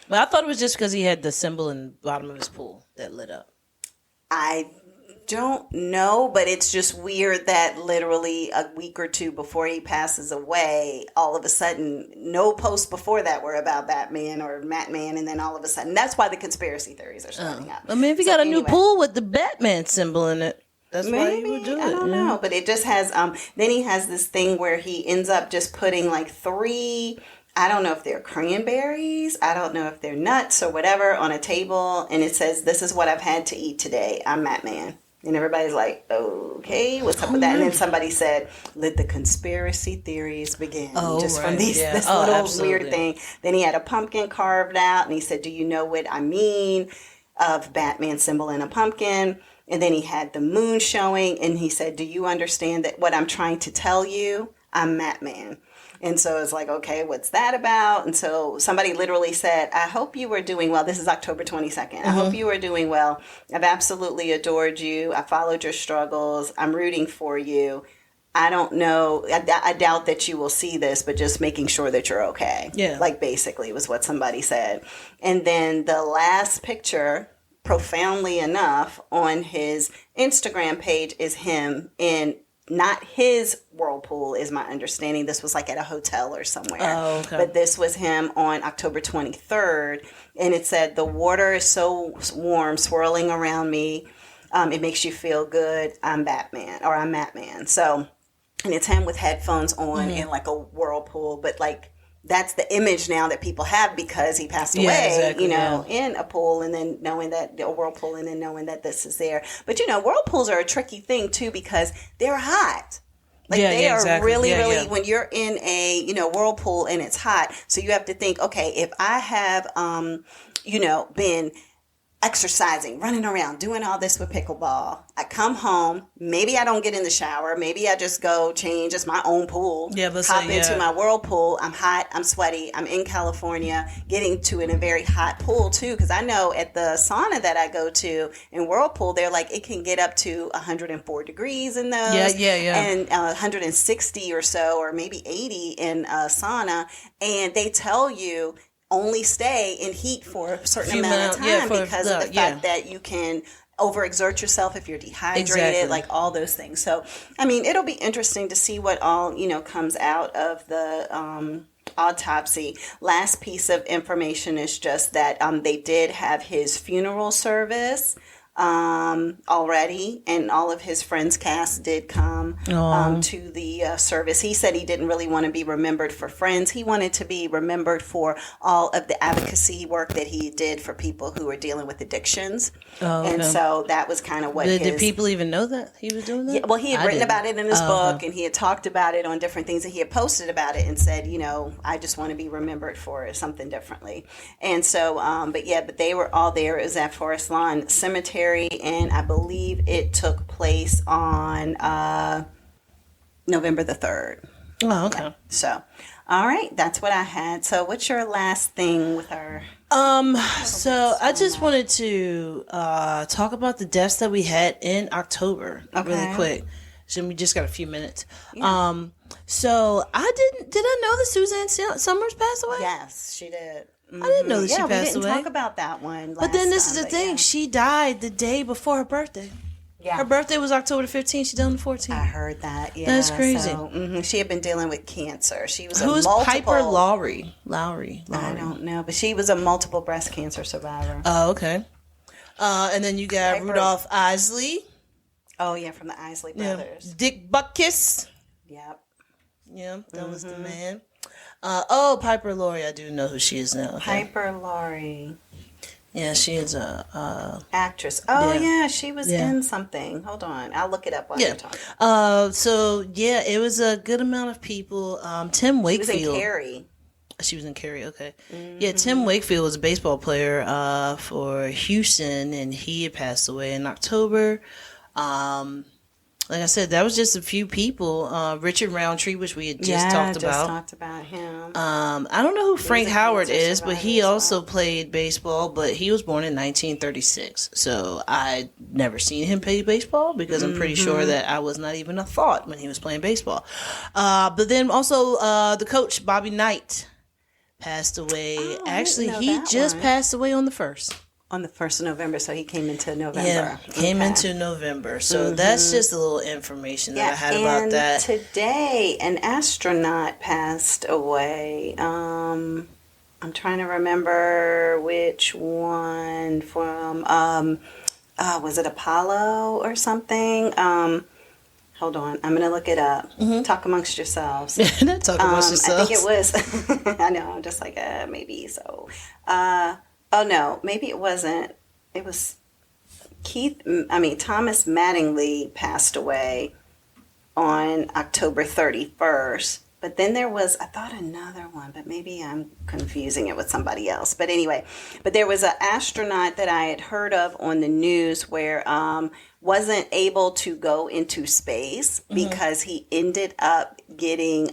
well, I thought it was just because he had the symbol in the bottom of his pool that lit up. I don't know, but it's just weird that literally a week or two before he passes away, all of a sudden, no posts before that were about Batman or Matman, and then all of a sudden, that's why the conspiracy theories are starting up. I mean, if you got a new pool with the Batman symbol in it, that's why you would do it. I don't know, but it just has, then he has this thing where he ends up just putting like 3, I don't know if they're cranberries, I don't know if they're nuts or whatever, on a table, and it says, "This is what I've had to eat today. I'm Matman." And everybody's like, okay, what's up with that? And then somebody said, let the conspiracy theories begin. From this little weird thing. Then he had a pumpkin carved out, and he said, do you know what I mean? of Batman symbol in a pumpkin. And then he had the moon showing, and he said, do you understand that what I'm trying to tell you? I'm Batman. And so it's like, okay, what's that about? And so somebody literally said, I hope you were doing well. This is October 22nd. I hope you were doing well. I've absolutely adored you. I followed your struggles. I'm rooting for you. I don't know. I doubt that you will see this, but just making sure that you're okay. Yeah. Like basically was what somebody said. And then the last picture, profoundly enough, on his Instagram page is him in not his whirlpool, is my understanding. This was like at a hotel or somewhere. Oh, okay. But this was him on October 23rd. And it said, the water is so warm, swirling around me. It makes you feel good. I'm Batman, or I'm Matman. So, and it's him with headphones on in like a whirlpool. But like, that's the image now that people have because he passed away, exactly, in a pool, and then knowing that a whirlpool, and then knowing that this is there. But whirlpools are a tricky thing too because they're hot. Like they are exactly. really, really, when you're in a, whirlpool and it's hot. So you have to think, okay, if I have, been exercising, running around, doing all this with pickleball. I come home. Maybe I don't get in the shower. Maybe I just go change. It's my own pool. Yeah, but hop into my whirlpool. I'm hot. I'm sweaty. I'm in California, getting to in a very hot pool too. Because I know at the sauna that I go to in whirlpool, they're like it can get up to 104 degrees in those. Yeah. And 160 or so, or maybe 80 in a sauna, and they tell you only stay in heat for a certain amount of time because of the fact that you can overexert yourself if you're dehydrated, like all those things. So, I mean, it'll be interesting to see what all, comes out of the autopsy. Last piece of information is just that they did have his funeral service already, and all of his friends cast did come to the service. He said he didn't really want to be remembered for friends. He wanted to be remembered for all of the advocacy work that he did for people who are dealing with addictions. And so that was kind of what did people even know that he was doing that? Yeah, well, he had written about it in his book, and he had talked about it on different things, and he had posted about it and said, I just want to be remembered for something differently. And so, but they were all there. It was at Forest Lawn Cemetery, and I believe it took place on November the 3rd. Oh, okay. Yeah. So, all right, that's what I had. So, what's your last thing with our? So I just wanted to talk about the deaths that we had in October really quick. So we just got a few minutes. Yeah. So did I know that Suzanne Somers passed away? Yes, she did. I didn't know that she passed away. We didn't talk about that one. But then this is the thing: she died the day before her birthday. Yeah, her birthday was October 15th. She died on the 14th. I heard that. Yeah, that's crazy. So, she had been dealing with cancer. She was Who's Piper Laurie? Laurie. I don't know, but she was a multiple breast cancer survivor. Oh, okay. And then you got Rudolph Isley. Oh yeah, from the Isley brothers. Yeah. Dick Butkus. Yep. Yeah, that was the man. Piper Laurie, I do know who she is now. Okay. Piper Laurie. Yeah, she is a actress. Oh yeah, she was in something. Hold on, I'll look it up while you're talking. It was a good amount of people. Tim Wakefield. She was in Carrie. She was in Carrie. Okay. Mm-hmm. Yeah, Tim Wakefield was a baseball player for Houston, and he had passed away in October. Like I said, that was just a few people. Richard Roundtree, which we had just talked about. Yeah, just talked about him. I don't know who Frank Howard is, but he also played baseball, but he was born in 1936. So I never seen him play baseball because I'm pretty sure that I was not even a thought when he was playing baseball. But then also the coach, Bobby Knight, passed away. Actually, he just passed away on the 1st. On the 1st of November, so he came into November. Yeah, came into November. So that's just a little information that I had about that. Today, an astronaut passed away. I'm trying to remember which one from, was it Apollo or something? Hold on, I'm going to look it up. Talk amongst yourselves. Talk amongst yourselves. I think it was, I know, I'm just like, maybe so. Oh, no, maybe it wasn't. It was Thomas Mattingly passed away on October 31st. But then there was, I thought another one, but maybe I'm confusing it with somebody else. But anyway, but there was an astronaut that I had heard of on the news where wasn't able to go into space because he ended up getting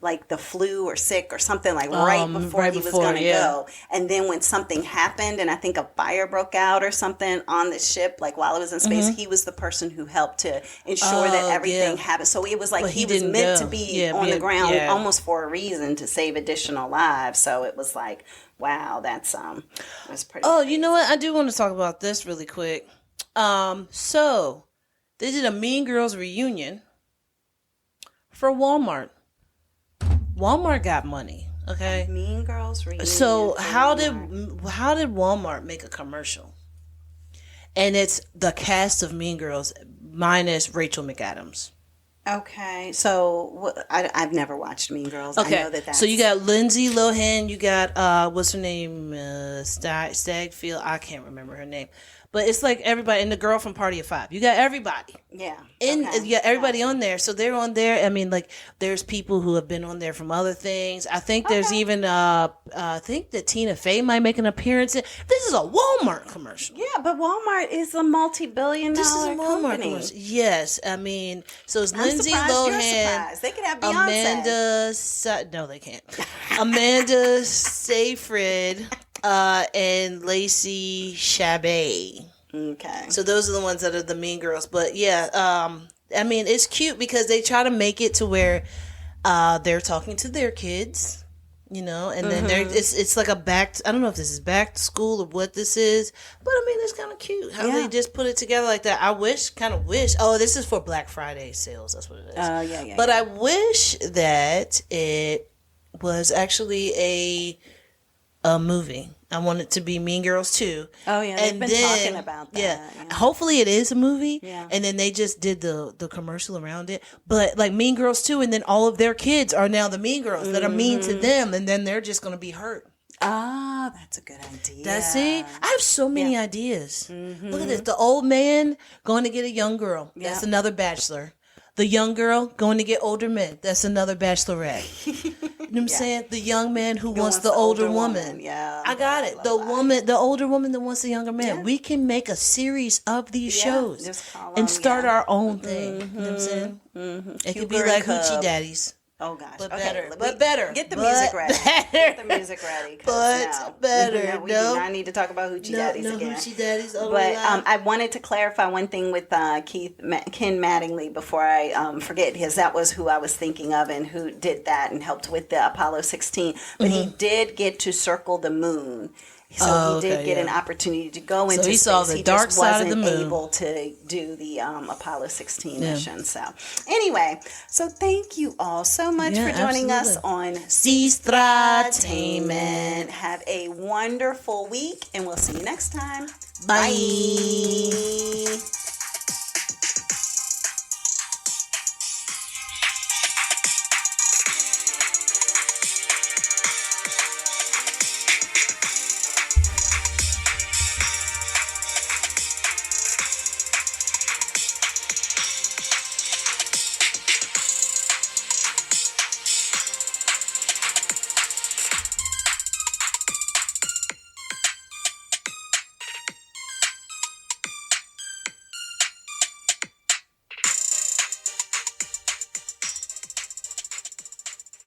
like the flu or sick or something, like right before he was going to go. And then when something happened, and I think a fire broke out or something on the ship, like while it was in space, he was the person who helped to ensure that everything happened. So it was like he was meant to be on the ground almost for a reason to save additional lives. So it was like, wow, that's pretty crazy. You know what? I do want to talk about this really quick. So they did a Mean Girls reunion for Walmart. Walmart got money, okay? Mean Girls reunion. So how did Walmart make a commercial? And it's the cast of Mean Girls minus Rachel McAdams. Okay, so I've never watched Mean Girls. Okay, I know that's... So you got Lindsay Lohan, you got what's her name, Stagfield. I can't remember her name, but it's like everybody, and the girl from Party of Five. You got everybody. Yeah. You got everybody on there. So they're on there. I mean, like there's people who have been on there from other things. I think there's even I think that Tina Fey might make an appearance. This is a Walmart commercial. Yeah, but Walmart is a multi-billion-dollar This is a Walmart company. commercial. Yes, I mean, so it's I'm Lindsay surprised Lohan. you're surprised. They could have Beyonce. No, they can't. Amanda Seyfried and Lacey Chabert. Okay. So those are the ones that are the Mean Girls. But yeah, I mean, it's cute because they try to make it to where they're talking to their kids, you know, and then it's like I don't know if this is back to school or what this is, but I mean, it's kind of cute how they just put it together like that. I wish. Oh, this is for Black Friday sales. That's what it is. Yeah. But I wish that it was actually a movie. I want it to be Mean Girls 2. Oh, yeah. They've been talking about that. Yeah. Hopefully it is a movie. Yeah. And then they just did the commercial around it. But like Mean Girls 2, and then all of their kids are now the Mean Girls that are mean to them. And then they're just going to be hurt. Ah, that's a good idea. That's it. I have so many ideas. Look at this. The old man going to get a young girl. That's another bachelor. The young girl going to get older men. That's another bachelorette. You know what I'm saying? The young man who wants the older woman. Yeah. I got it. The older woman that wants the younger man. Yeah. We can make a series of these shows and start our own thing. You know what I'm saying? It could be like Hoochie Daddies. Oh gosh, but okay. better. Get the music ready. Get the music ready. Better. We do not need to talk about Hoochie Daddies again. Hoochie Daddies. But I wanted to clarify one thing with Ken Mattingly before I forget, because that was who I was thinking of and who did that and helped with the Apollo 16. But he did get to circle the moon. So he did get an opportunity to go into space. Saw the dark side of the moon. He wasn't able to do the Apollo 16 mission. So anyway, so thank you all so much for joining us on Sestra-Tainment. Have a wonderful week, and we'll see you next time. Bye.